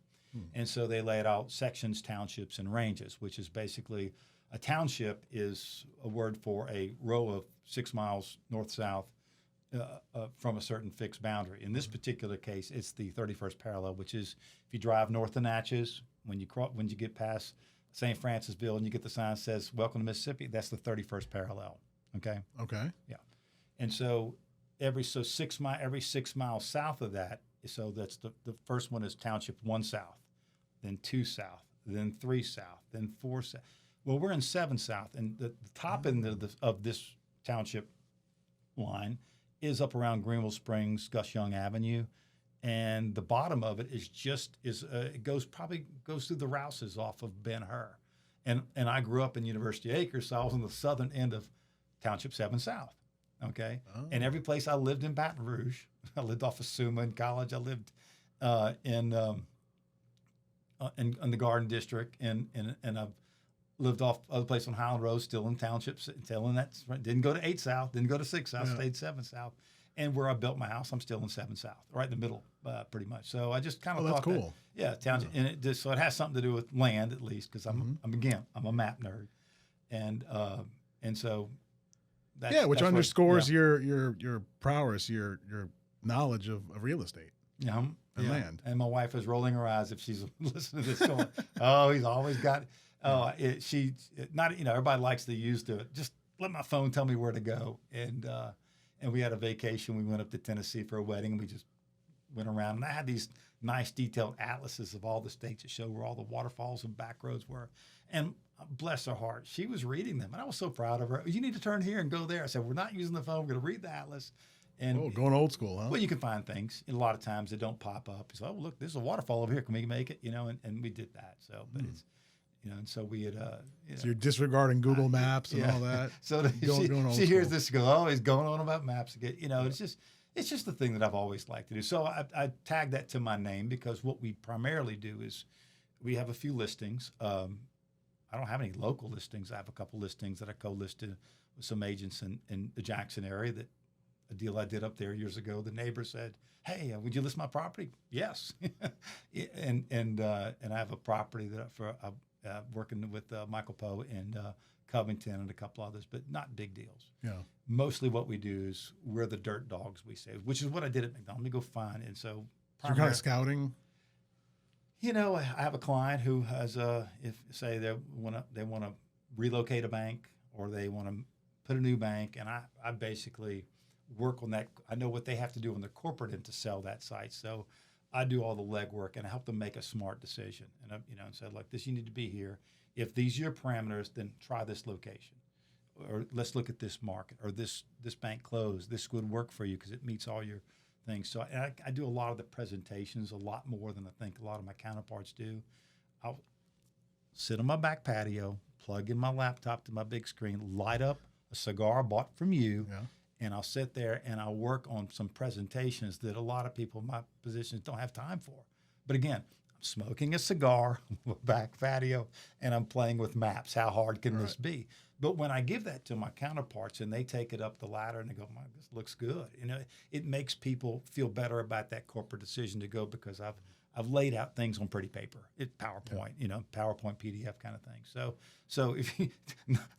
And so they laid out sections, townships, and ranges, which is basically a township is a word for a row of 6 miles north-south from a certain fixed boundary. In this particular case, it's the 31st parallel, which is if you drive north of Natchez, when you get past St. Francisville and you get the sign that says "Welcome to Mississippi," that's the 31st parallel. Okay. Okay. Yeah. And so every 6 miles south of that, so that's the first one is Township 1 South, then 2 South, then 3 South, then 4 South. Well, we're in 7 South, and the top end of this township line is up around Greenville Springs, Gus Young Avenue, and the bottom of it it goes through the Rouses off of Ben Hur, and I grew up in University Acres, so I was on the southern end of Township 7 South. Okay. Oh. And every place I lived in Baton Rouge, I lived off of Suma in college. I lived in the Garden District, and I've lived off other places on Highland Road, still in townships, didn't go to 8 South, didn't go to 6 South, stayed 7 South. And where I built my house, I'm still in 7 South, right in the middle, pretty much. So I just kind of thought that's cool. Township, and so it has something to do with land at least, because I'm a map nerd, and so. Which underscores your prowess, your knowledge of real estate and land. And my wife is rolling her eyes if she's listening to this going, oh, he's always got, everybody likes to use just let my phone tell me where to go. And we had a vacation. We went up to Tennessee for a wedding, and we just went around. And I had these nice detailed atlases of all the states that show where all the waterfalls and back roads were. And bless her heart, she was reading them, and I was so proud of her. You need to turn here and go there. I said, we're not using the phone. We're going to read the atlas. And going old school, huh? Well, you can find things. And a lot of times they don't pop up. So, look, there's a waterfall over here. Can we make it? And we did that. So, but it's, and so we had. So you're disregarding Google Maps and all that. So she hears this go, oh, he's going on about maps again. It's just the thing that I've always liked to do. So I tagged that to my name because what we primarily do is we have a few listings. I don't have any local listings. I have a couple listings that I co-listed with some agents in the Jackson area. That a deal I did up there years ago. The neighbor said, "Hey, would you list my property?" Yes, and I have a property that working with Michael Poe in Covington and a couple others, but not big deals. Yeah. Mostly what we do is we're the dirt dogs, we say, which is what I did at McDonald's. Let me go find, and so you're kind of scouting. I have a client who has if say they want to relocate a bank or they want to put a new bank, and I basically work on that. I know what they have to do on the corporate end to sell that site, so I do all the legwork and I help them make a smart decision. And and said, like, this, you need to be here. If these are your parameters, then try this location, or let's look at this market, or this bank closed. This would work for you because it meets all your things. So I do a lot of the presentations, a lot more than I think a lot of my counterparts do. I'll sit on my back patio, plug in my laptop to my big screen, light up a cigar bought from you, and I'll sit there and I'll work on some presentations that a lot of people in my positions don't have time for. But again, I'm smoking a cigar on my back patio and I'm playing with maps. How hard can this be? But when I give that to my counterparts and they take it up the ladder and they go, this looks good. It makes people feel better about that corporate decision to go because I've laid out things on pretty paper. It's PowerPoint, PowerPoint PDF kind of thing. So if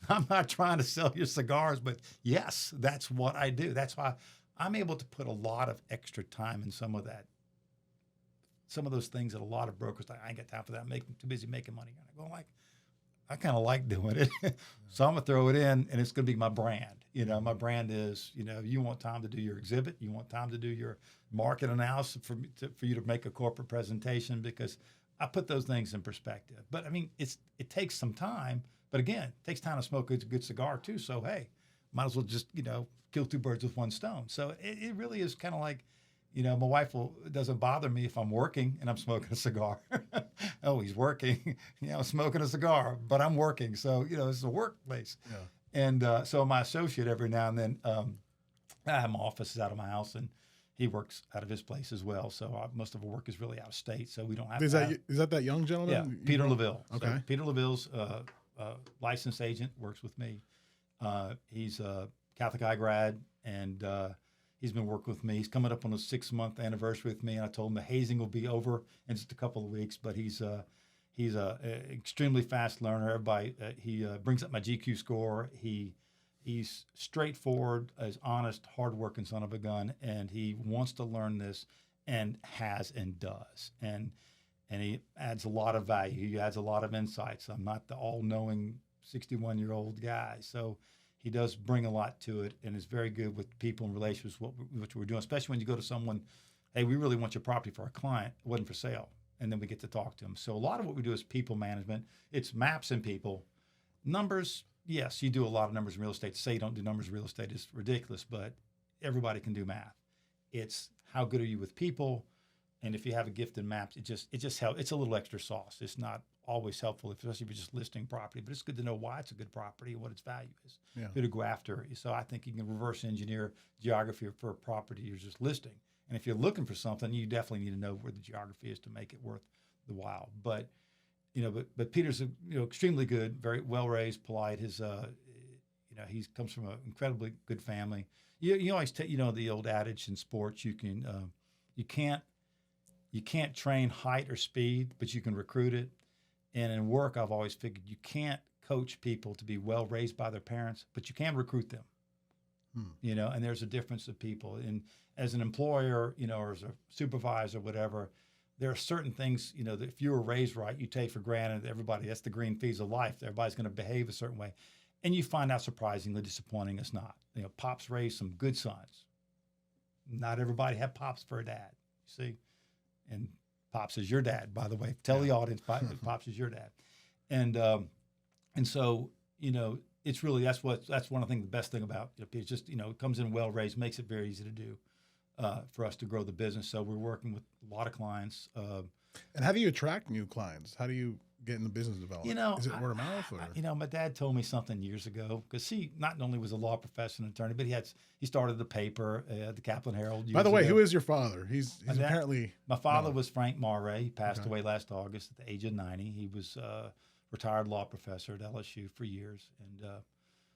I'm not trying to sell your cigars, but yes, that's what I do. That's why I'm able to put a lot of extra time in some of that some of those things that a lot of brokers like, I ain't got time for that. I'm too busy making money. And I go like, I kind of like doing it. So I'm going to throw it in, and it's going to be my brand. You know, my brand is, you know, you want time to do your exhibit. You want time to do your market analysis for you to make a corporate presentation, because I put those things in perspective. But, I mean, it takes some time. But, again, it takes time to smoke a good cigar, too. So, hey, might as well just, you know, kill two birds with one stone. So it really is kind of like, you know, my wife doesn't bother me if I'm working and I'm smoking a cigar. Oh, he's working, you know, smoking a cigar, but I'm working. So, you know, this is a workplace. Yeah. And so my associate every now and then, I have my offices out of my house, and he works out of his place as well. So most of our work is really out of state. So we don't have is that young gentleman? Yeah, Peter LaVille. Okay. So Peter LaVille's licensed agent, works with me. He's a Catholic high grad, and he's been working with me. He's coming up on a 6-month anniversary with me, and I told him the hazing will be over in just a couple of weeks. But he's a extremely fast learner. Everybody, he brings up my GQ score. He's straightforward, is honest, hardworking son of a gun, and he wants to learn this, and has and does. And he adds a lot of value. He adds a lot of insights. I'm not the all-knowing 61-year-old guy, so he does bring a lot to it, and is very good with people and relationships, which we're doing, especially when you go to someone, hey, we really want your property for our client. It wasn't for sale. And then we get to talk to them. So a lot of what we do is people management. It's maps and people. Numbers, yes, you do a lot of numbers in real estate. To say you don't do numbers in real estate is ridiculous, but everybody can do math. It's how good are you with people, and if you have a gift in maps, it just helps. It's a little extra sauce. It's not always helpful, especially if you're just listing property, but it's good to know why it's a good property and what its value is. Yeah. Who to go after. So I think you can reverse engineer geography for a property you're just listing. And if you're looking for something, you definitely need to know where the geography is to make it worth the while. But, you know, but Peter's, extremely good, very well raised, polite. His, he comes from an incredibly good family. You always the old adage in sports, you can't train height or speed, but you can recruit it. And in work, I've always figured you can't coach people to be well raised by their parents, but you can recruit them. And there's a difference of people. And as an employer, or as a supervisor, whatever, there are certain things, that if you were raised right, you take for granted that's the green fees of life. Everybody's going to behave a certain way. And you find out surprisingly disappointing it's not. Pops raised some good sons. Not everybody had Pops for a dad, you see? And Pops is your dad, by the way. Tell the audience, Pops is your dad. And so, it's really, that's one of the things, the best thing about it's just, it comes in well raised, makes it very easy to do for us to grow the business. So we're working with a lot of clients. And how do you attract new clients? How do you get in the business development? Is it word of mouth? Or? My dad told me something years ago, because he not only was a law professor and attorney, but he started the paper, the Kaplan Herald. By the way, who is your father? He's apparently... My father was Frank Maraist. He passed away last August at the age of 90. He was retired law professor at LSU for years.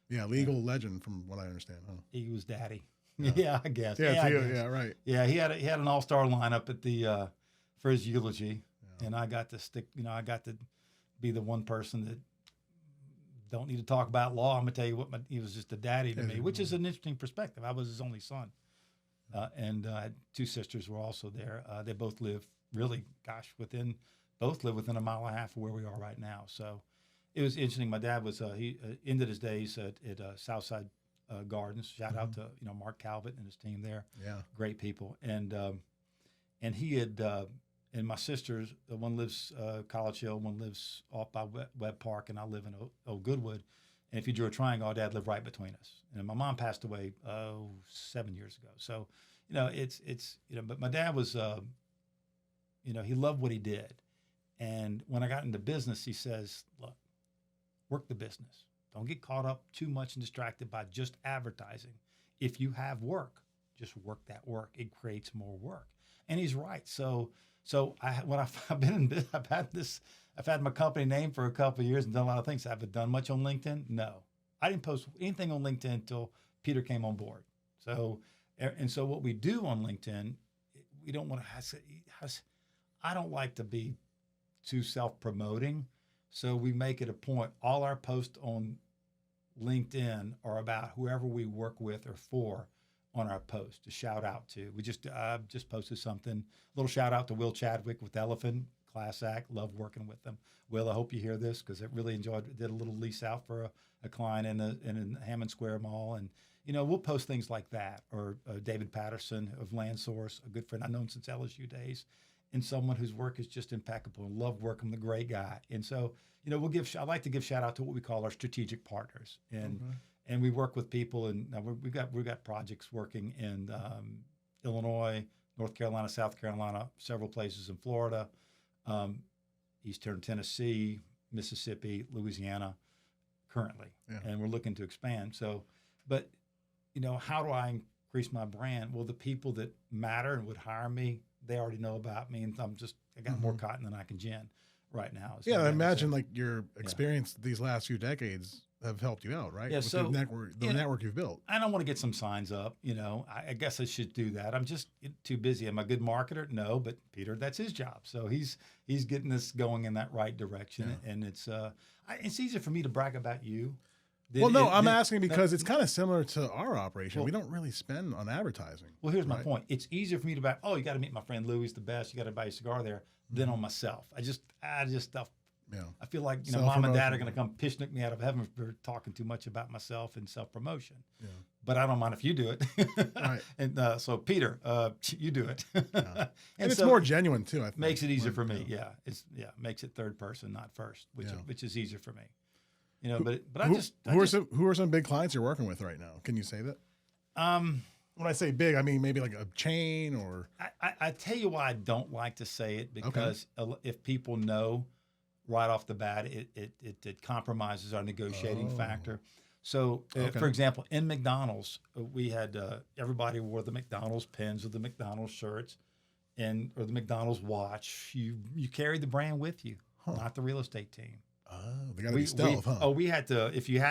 And legal legend from what I understand. Huh? He was daddy. Yeah, I guess. Yeah, right. Yeah, he had an all-star lineup at the for his eulogy, and I got to I got to be the one person that don't need to talk about law. I'm gonna tell you what, he was just a daddy to me, which is an interesting perspective. I was his only son, and I had two sisters who were also there. They both live both live within a mile and a half of where we are right now. So it was interesting. My dad was he ended his days at Southside Gardens. Shout out to Mark Calvert and his team there. Yeah, great people. And he had and my sisters, one lives College Hill, one lives off by Webb Park, and I live in Old Goodwood. And if you drew a triangle, our dad lived right between us. And my mom passed away 7 years ago. So it's but my dad was he loved what he did. And when I got into business, he says, look, work the business. Don't get caught up too much and distracted by just advertising. If you have work, just work that work. It creates more work. And he's right. So I've had my company name for a couple of years and done a lot of things. Have I done much on LinkedIn? No. I didn't post anything on LinkedIn until Peter came on board. So what we do on LinkedIn, we don't want to, I don't like to be too self-promoting. So we make it a point. All our posts on LinkedIn are about whoever we work with or for. on our post to shout out to. We just posted something, a little shout out to Will Chadwick with Elephant, class act, love working with them. Will, I hope you hear this because I really enjoyed it. Did a little lease out for a client in the Hammond Square Mall. And, we'll post things like that. Or David Patterson of Land Source, a good friend I've known since LSU days, and someone whose work is just impeccable and love working with a great guy. And so, I like to give shout out to what we call our strategic partners. And we work with people, and we've got projects working in Illinois, North Carolina, South Carolina, several places in Florida, Eastern Tennessee, Mississippi, Louisiana, currently, and we're looking to expand. So, but how do I increase my brand? Well, the people that matter and would hire me, they already know about me, and I got more cotton than I can gin right now. I imagine like your experience these last few decades have helped you out, right? Yeah, with so the network you've built. I don't want to get some signs up, I guess I should do that. I'm just too busy. Am I a good marketer? No, but Peter, that's his job. So he's getting us going in that right direction, and it's easier for me to brag about you. I'm asking because it's kind of similar to our operation. Well, we don't really spend on advertising. Well, here's my point. It's easier for me to you got to meet my friend Louis, the best. You got to buy a cigar there, than on myself. I feel like mom and dad are going to come pishnick me out of heaven for talking too much about myself and self promotion. Yeah. But I don't mind if you do it. Right. And so Peter, you do it. Yeah. and it's more genuine too. I think makes it easier for me. Yeah. Makes it third person, not first, which is easier for me. Who are some big clients you're working with right now? Can you say that? When I say big, I mean maybe like a chain or. I tell you why I don't like to say it, because if people know right off the bat, it compromises our negotiating factor. So, for example, in McDonald's, we had everybody wore the McDonald's pins or the McDonald's shirts, or the McDonald's watch. You carried the brand with you, not the real estate team. Oh, they got to be stealth, huh? Oh, we had to. If you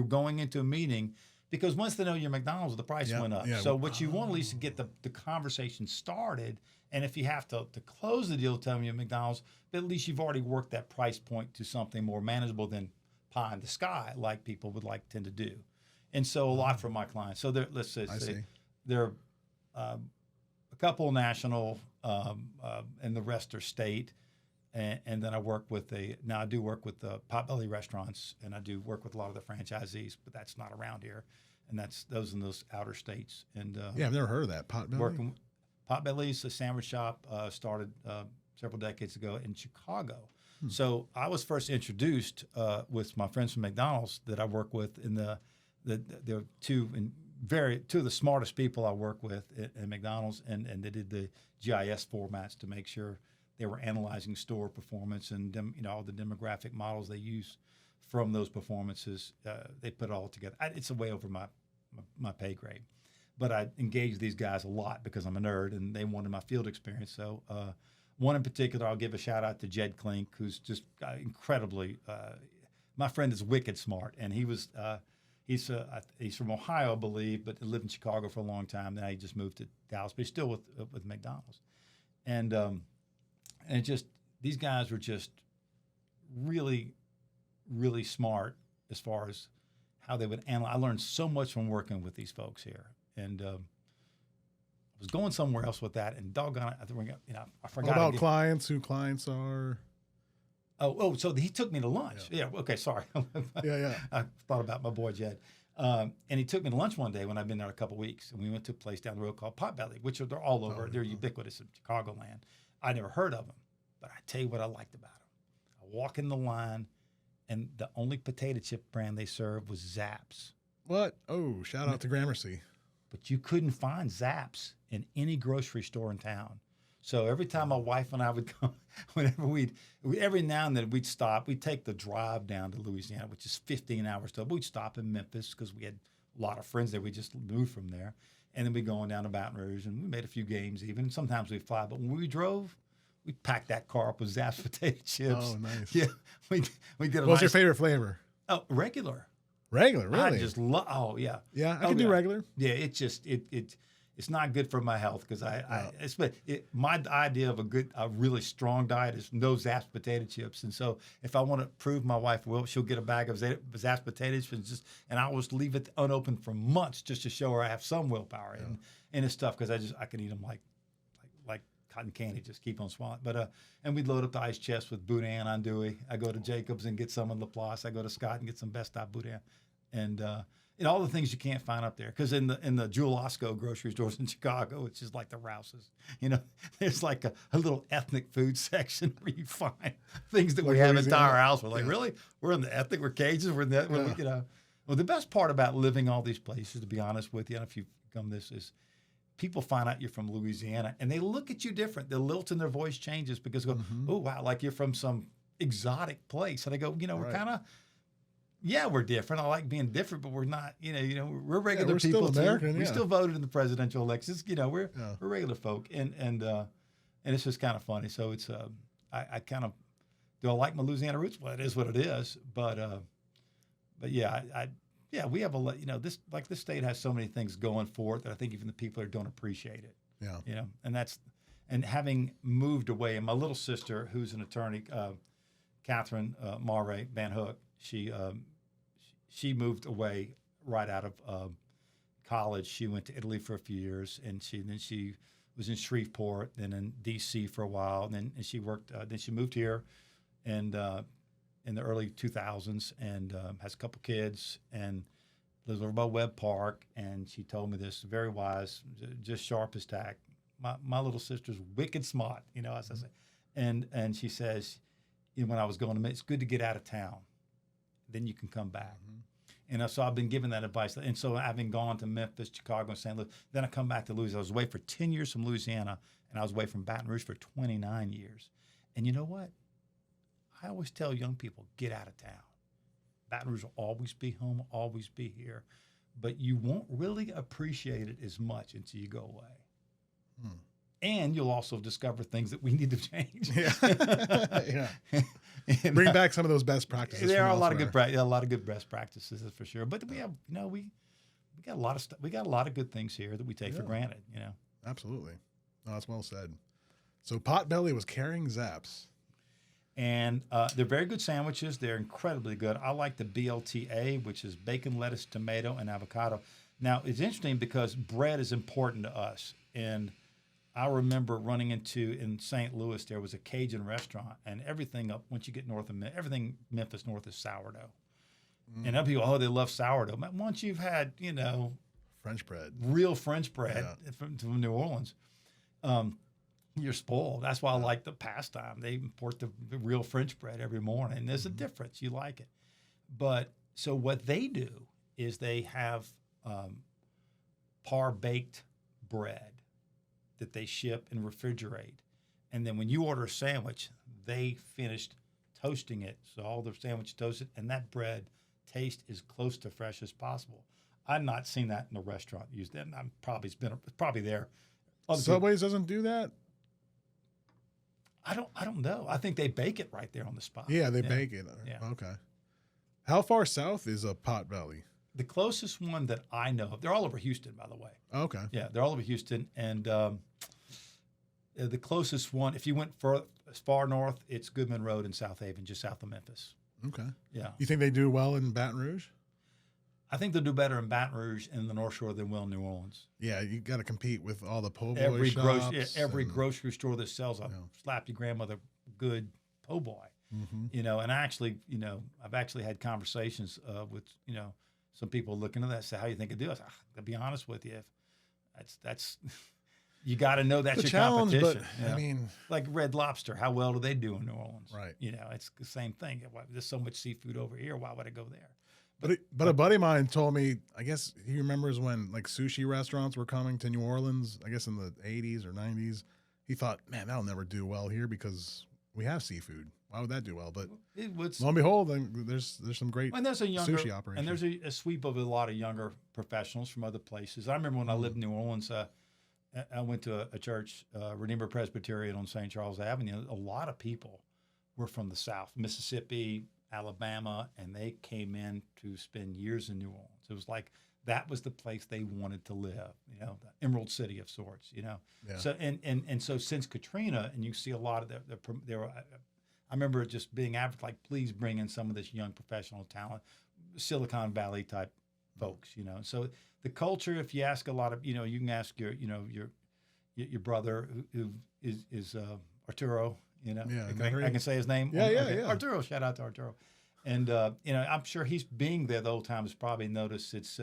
were going into a meeting, because once they know you're McDonald's, the price went up. Yeah. So what you want at least to get the conversation started, and if you have to close the deal, tell them you're McDonald's, but at least you've already worked that price point to something more manageable than pie in the sky, like people would tend to do. And so a lot from my clients. So let's say they're a couple national, and the rest are state. And then I work with I do work with the Potbelly restaurants, and I do work with a lot of the franchisees, but that's not around here, and those in those outer states. And I've never heard of that. Potbelly. Potbelly's a sandwich shop started several decades ago in Chicago. So I was first introduced with my friends from McDonald's that I work with in the two of the smartest people I work with at McDonald's, and they did the GIS formats to make sure they were analyzing store performance and all the demographic models they use from those performances. They put it all together. It's way over my pay grade, but I engaged these guys a lot because I'm a nerd and they wanted my field experience. So one in particular, I'll give a shout out to Jed Klink, who's just incredibly. My friend is wicked smart, and he's from Ohio, I believe, but lived in Chicago for a long time. Now he just moved to Dallas, but he's still with McDonald's, and just these guys were just really, really smart as far as how they would analyze. I learned so much from working with these folks here, and I was going somewhere else with that. And doggone it, I forgot. What about clients? Who clients are? Oh, so he took me to lunch. Yeah. Okay. Sorry. Yeah. I thought about my boy Jed. And he took me to lunch one day when I'd been there a couple of weeks, and we went to a place down the road called Potbelly, which they're all over. They're ubiquitous in Chicagoland. I never heard of them, but I tell you what I liked about them. I walk in the line, and the only potato chip brand they served was Zapp's. What? Oh, shout out to Gramercy. But you couldn't find Zapp's in any grocery store in town. So every time my wife and I would come, every now and then we'd stop. We'd take the drive down to Louisiana, which is 15 hours. So we'd stop in Memphis because we had a lot of friends there. We just moved from there. And then we'd go on down to Baton Rouge, and we made a few games even. Sometimes we'd fly. But when we drove, we packed that car up with Zapp's potato chips. Oh, nice. Yeah. We get What's your favorite flavor? Oh, regular. Regular, really? I just love. Oh, yeah. Yeah, I can do regular. Yeah, it's it's not good for my health because my idea of a really strong diet is no zapped potato chips. And so if I want to prove my wife will, she'll get a bag of zapped potato chips and I'll just leave it unopened for months just to show her I have some willpower. And it's tough because I can eat them like cotton candy, just keep on swallowing. But and we'd load up the ice chest with boudin andouille. I go to Jacobs and get some in Laplace. I go to Scott and get some best stop boudin, and all the things you can't find up there. Because in the Jewel Osco grocery stores in Chicago, it's just like the Rouses. There's like a little ethnic food section where you find things that we have in our house. We're like, really? We're in the ethnic. We're Cajuns. We're in the, Well, the best part about living all these places, to be honest with you, and if you come this is. People find out you're from Louisiana, and they look at you different. The lilt in their voice changes because they go, oh, wow, like you're from some exotic place. And I go, we're kind of, we're different. I like being different, but we're not, we're regular people. Still American, we still voted in the presidential elections. We're regular folk. And it's just kind of funny. So it's, I kind of, do I like my Louisiana roots? Well, it is what it is. But yeah, we have this state has so many things going for it that I think even the people don't appreciate it. Yeah. And having moved away, and my little sister, who's an attorney, Catherine Maraist Van Hook, she moved away right out of college. She went to Italy for a few years, and she was in Shreveport, then in D.C. for a while, and she worked. Then she moved here, and in the early 2000s, and has a couple kids, and lives over by Webb Park. And she told me this, very wise, just sharp as tack. My little sister's wicked smart, as I say. And she says, when I was going, it's good to get out of town. Then you can come back. And so I've been given that advice. And so having gone to Memphis, Chicago, and St. Louis, then I come back to Louisiana. I was away for 10 years from Louisiana, and I was away from Baton Rouge for 29 years. And you know what? I always tell young people, get out of town. Baton Rouge will always be home, always be here. But you won't really appreciate it as much until you go away. And you'll also discover things that we need to change. Bring back some of those best practices. There are a lot of good best practices, that's for sure. But we have, we got a lot of stuff. We got a lot of good things here that we take for granted. Absolutely. No, that's well said. So Potbelly was carrying Zaps. And they're very good sandwiches. They're incredibly good. I like the BLTA, which is bacon, lettuce, tomato, and avocado. Now, it's interesting because bread is important to us. And I remember running in St. Louis, there was a Cajun restaurant, and everything up, once you get north of everything Memphis north is sourdough. And other people, they love sourdough. But once you've had, French bread, real French bread from New Orleans, you're spoiled. That's why I like the pastime. They import the real French bread every morning. There's a difference. You like it. But so what they do is they have par-baked bread that they ship and refrigerate. And then when you order a sandwich, they finished toasting it. So all the sandwich toasted, and that bread taste is close to fresh as possible. I've not seen that in a restaurant used. And it's probably there. Subway's doesn't do that? I don't know. I think they bake it right there on the spot. Yeah, they bake it. Yeah. Okay. How far south is a Potbelly? The closest one that I know of, they're all over Houston, by the way. Okay. Yeah, they're all over Houston. And the closest one, if you went as far north, it's Goodman Road in South Haven, just south of Memphis. Okay. Yeah. You think they do well in Baton Rouge? I think they'll do better in Baton Rouge and the North Shore than will in New Orleans. Yeah, you got to compete with all the po' boy shops. Every grocery store that sells a slap your grandmother good po' boy. And I actually, I've actually had conversations with, some people looking at that, say, how you think it do? I said, to be honest with you, that's you got to know that's the your challenge, competition. But, I mean, like Red Lobster, how well do they do in New Orleans? Right. It's the same thing. There's so much seafood over here. Why would I go there? But a buddy of mine told me, I guess he remembers when like sushi restaurants were coming to New Orleans, I guess in the 80s or 90s. He thought, man, that'll never do well here because we have seafood. Why would that do well? But lo and behold, there's some great sushi operations. And there's a sweep of a lot of younger professionals from other places. I remember when I lived in New Orleans, I went to a church, Redeemer Presbyterian on St. Charles Avenue. A lot of people were from the South, Mississippi, Alabama, and they came in to spend years in New Orleans. It was like that was the place they wanted to live, you know, the Emerald City of sorts, you know. Yeah. So and so since Katrina, and you see a lot of there were, I remember it just being advertised like, please bring in some of this young professional talent, Silicon Valley type folks, you know. So the culture, if you ask a lot of, you know, you can ask your, you know, your brother who is Arturo, you know, Yeah, I can say his name. Yeah, yeah, Okay. yeah. Arturo, shout out to Arturo. And, you know, I'm sure he's being there the whole time has probably noticed it's,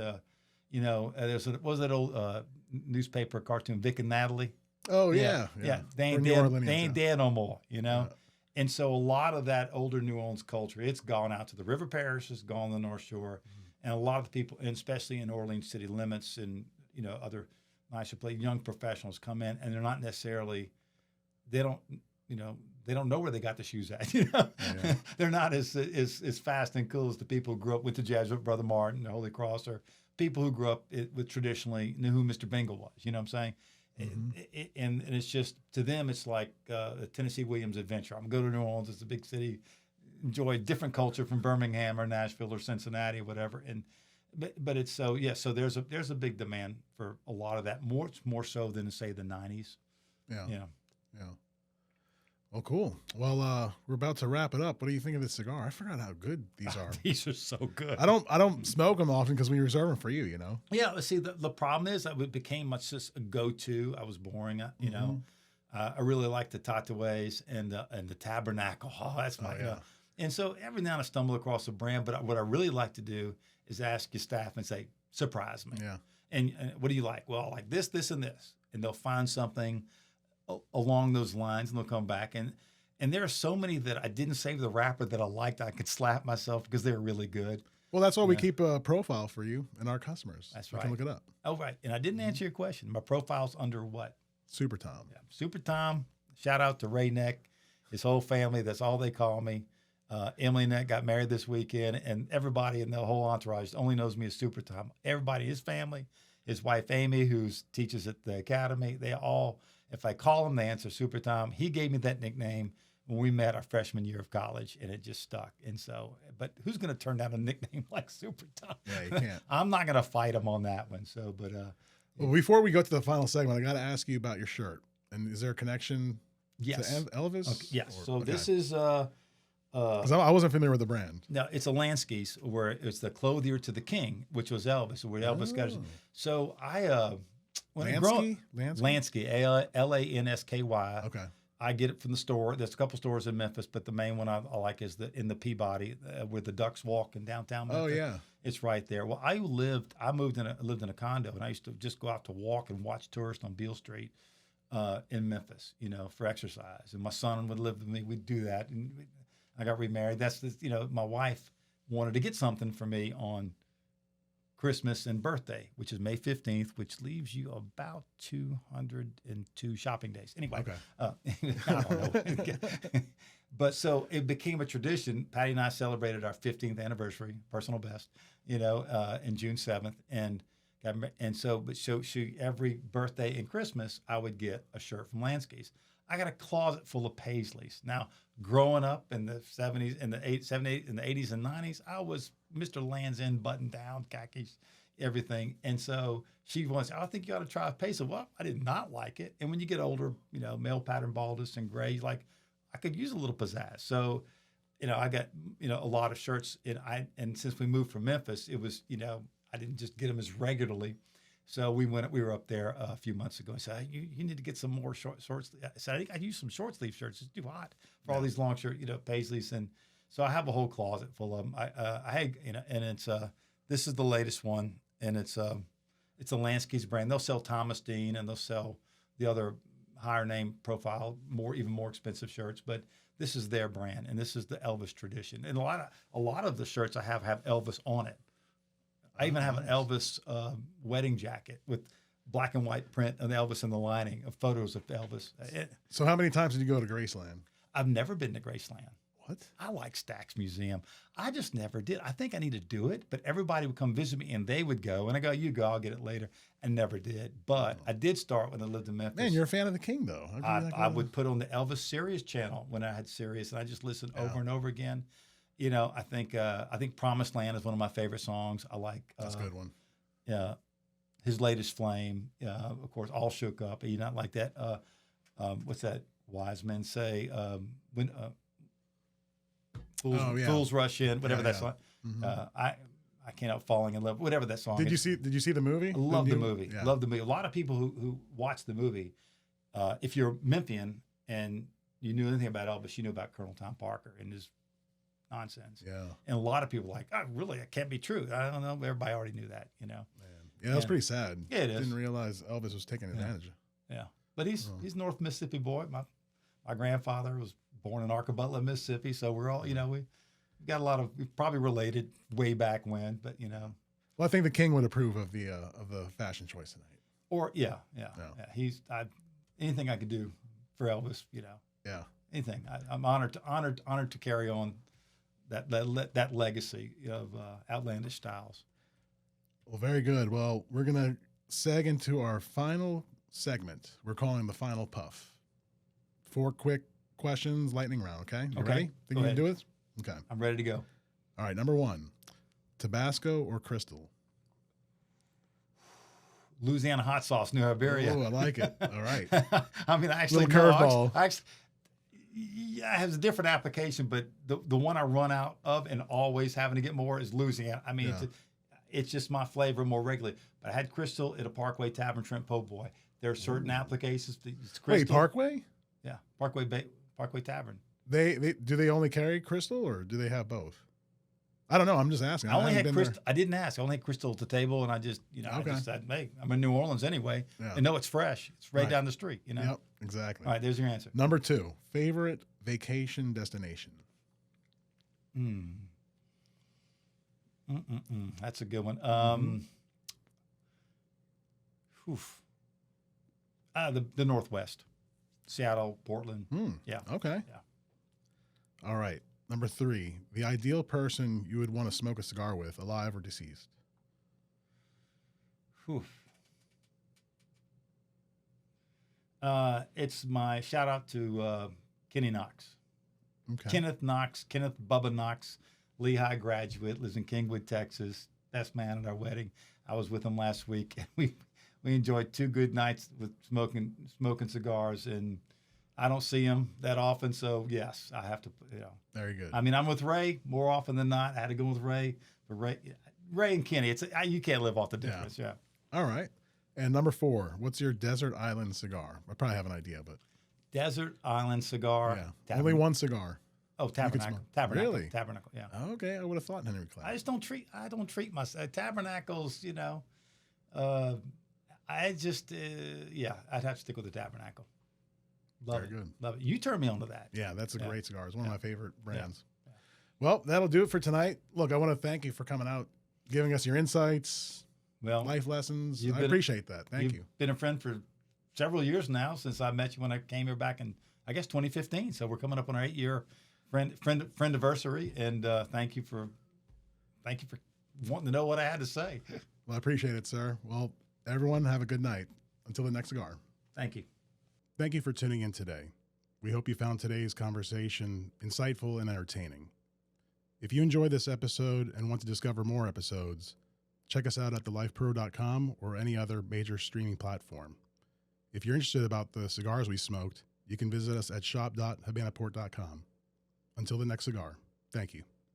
you know, what was that old newspaper cartoon, Vic and Natalie? Oh Yeah. yeah. Yeah. They We're ain't New dead. Orleanians, They ain't yeah. dead no more, you know? Yeah. And so a lot of that older New Orleans culture, it's gone out to the river parishes, gone to the North Shore. And a lot of the people, and especially in Orleans city limits and, you know, other nicer places, young professionals come in and they're not necessarily, they don't know where they got the shoes at. You know, Yeah. they're not as fast and cool as the people who grew up with the Jesuit Brother Martin, the Holy Cross, or people who grew up with traditionally knew who Mr. Bingle was. You know what I'm saying? And it's just to them, it's like the Tennessee Williams Adventure. I'm going to go to New Orleans. It's a big city. Enjoy a different culture from Birmingham or Nashville or Cincinnati or whatever. And but it's so yeah. So there's a big demand for a lot of that. More so than say the '90s. Yeah. Yeah. Yeah. Well, cool. Well, we're about to wrap it up. What do you think of this cigar? I forgot how good these are. These are so good. I don't smoke them often because we reserve them for you. You know. Yeah, let's see. The problem is that it became much just a go-to. I was boring, you know. I really like the Tatuays and the Tabernacle. Oh, that's my. Oh, You know. yeah. And so every now and I stumble across a brand, but what I really like to do is ask your staff and say, surprise me. Yeah. And what do you like? Well, I like this, this, and this. And they'll find something along those lines, and they'll come back. And there are so many that I didn't save the wrapper that I liked. I could slap myself because they're really good. Well, that's why we keep a profile for you and our customers. That's You right. can look it up. Oh, right. And I didn't answer your question. My profile's under what? Super Tom. Yeah. Super Tom. Shout out to Ray Neck, his whole family. That's all they call me. Emily Neck got married this weekend, and everybody in the whole entourage only knows me as Super Tom. Everybody, his family, his wife Amy, who teaches at the academy, they all, if I call them, they answer Super Tom. He gave me that nickname when we met our freshman year of college, and it just stuck. And so, but who's going to turn down a nickname like Super Tom? Yeah, you can't. I'm not going to fight him on that one. So, but Well, before we go to the final segment, I got to ask you about your shirt. And is there a connection yes, to Elvis? okay, yes. Or- So okay. this is 'Cause I wasn't familiar with the brand. no, it's a Lansky's where it's the clothier to the king, which was Elvis, where Elvis got his. Oh. So I when I grew up, Lansky? Lansky, Lansky. Okay. I get it from the store. There's a couple stores in Memphis, but the main one I like is in the Peabody, where the Ducks walk in downtown Memphis. Oh, yeah. It's right there. Well, I lived in a condo, and I used to just go out to walk and watch tourists on Beale Street in Memphis, you know, for exercise. And my son would live with me. We'd do that, and I got remarried. You know, my wife wanted to get something for me on Christmas and birthday, which is May 15th, which leaves you about 202 shopping days. Anyway, Okay. I don't know. But so it became a tradition. Patty and I celebrated our 15th anniversary, personal best, you know, in June 7th. But she every birthday and Christmas, I would get a shirt from Lansky's. I got a closet full of Paisleys. Now, growing up in the 70s, in the 80s and 90s, I was Mr. Lands End, button down, khakis, everything. And so she wants, I think you ought to try a Paisley. Well, I did not like it. And when you get older, you know, male pattern baldness and gray, like I could use a little pizzazz. So, you know, I got, you know, a lot of shirts. And since we moved from Memphis, it was, you know, I didn't just get them as regularly. So we were up there a few months ago and said, you need to get some more shorts. I said, I think I'd use some short sleeve shirts. It's too hot for all these long shirts, you know, Paisleys. And so I have a whole closet full of them. I had, you know, and it's, this is the latest one, and it's a Lansky's brand. They'll sell Thomas Dean, and they'll sell the other higher name profile, even more expensive shirts, but this is their brand, and this is the Elvis tradition. And a lot of the shirts I have Elvis on it. I even have an Elvis wedding jacket with black and white print of Elvis in the lining of photos of Elvis. So how many times did you go to Graceland? I've never been to Graceland. What? I like Stax Museum. I just never did. I think I need to do it, but everybody would come visit me and they would go. And I go, you go, I'll get it later. I never did. But I did start when I lived in Memphis. Man, you're a fan of the King, though. How can you not I go? would put on the Elvis Sirius channel when I had Sirius, and I just listened over and over again. I think Promised Land is one of my favorite songs. I like That's a good one. Yeah, his latest Flame. Of course, All Shook Up. You not like that? What's that? Wise men say when fools rush in. Whatever that song. I can't help falling in love. Whatever that song. Did you see the movie? I love the movie. Yeah. Love the movie. A lot of people who watch the movie, if you're Memphian and you knew anything about Elvis, you knew about Colonel Tom Parker and his nonsense. Yeah. And a lot of people are like, oh, really? That can't be true. I don't know. Everybody already knew that, Man. Yeah, that was pretty sad. Yeah, it is. Didn't realize Elvis was taking advantage. Yeah. But he's North Mississippi boy. My grandfather was born in Arcabutla, Mississippi. So we're all, we got we probably related way back when, but Well, I think the king would approve of the fashion choice tonight. Or yeah. Anything I could do for Elvis, Yeah. Anything. I'm honored to carry on that legacy of outlandish styles. Well, very good. Well, we're gonna seg into our final segment. We're calling the final puff. 4 quick questions, lightning round. Okay. You ready? Think you can do it? Okay. I'm ready to go. All right. Number 1, Tabasco or Crystal? Louisiana hot sauce, New Iberia. Oh, I like it. All right. I mean, I actually Little curveball. Yeah, it has a different application, but the one I run out of and always having to get more is Louisiana. I mean, it's just my flavor more regularly. But I had Crystal at a Parkway Tavern, Trent Po' Boy. There are certain applications. It's Crystal. Wait, Parkway? Yeah, Parkway Tavern. They do they only carry Crystal or do they have both? I don't know. I'm just asking. I only had Crystal. I didn't ask. I only had Crystal at the table, and I just, I just said, hey, I'm in New Orleans anyway. Yeah. And know it's fresh. It's right down the street, Yep, exactly. All right, there's your answer. Number 2, favorite vacation destination? That's a good one. The Northwest, Seattle, Portland. Yeah. Okay. Yeah. All right. Number 3, the ideal person you would want to smoke a cigar with, alive or deceased? It's my shout out to Kenny Knox. Okay. Kenneth Bubba Knox, Lehigh graduate, lives in Kingwood, Texas. Best man at our wedding. I was with him last week, and we enjoyed 2 good nights with smoking cigars, and I don't see him that often, so yes, I have to. Very good. I mean, I'm with Ray more often than not. I had to go with Ray, but Ray and Kenny, you can't live off the difference. Yeah. All right. And number 4, what's your desert island cigar? I probably have an idea, but Desert Island cigar. Yeah. Only one cigar. Oh, Tabernacle. Really? Tabernacle. Yeah. Okay, I would have thought Henry Clay. I don't treat myself. Tabernacles. I'd have to stick with the Tabernacle. Very good. Love it. You turned me on to that. Yeah, that's a great cigar. It's one of my favorite brands. Yeah. Well, that'll do it for tonight. Look, I want to thank you for coming out, giving us your insights, life lessons. I appreciate that. Thank you. Been a friend for several years now since I met you when I came here back in, I guess, 2015. So we're coming up on our 8-year friend anniversary, and thank you for wanting to know what I had to say. Well, I appreciate it, sir. Well, everyone, have a good night. Until the next cigar. Thank you. Thank you for tuning in today. We hope you found today's conversation insightful and entertaining. If you enjoyed this episode and want to discover more episodes, check us out at thelifepuro.com or any other major streaming platform. If you're interested about the cigars we smoked, you can visit us at shop.habanaport.com. Until the next cigar, thank you.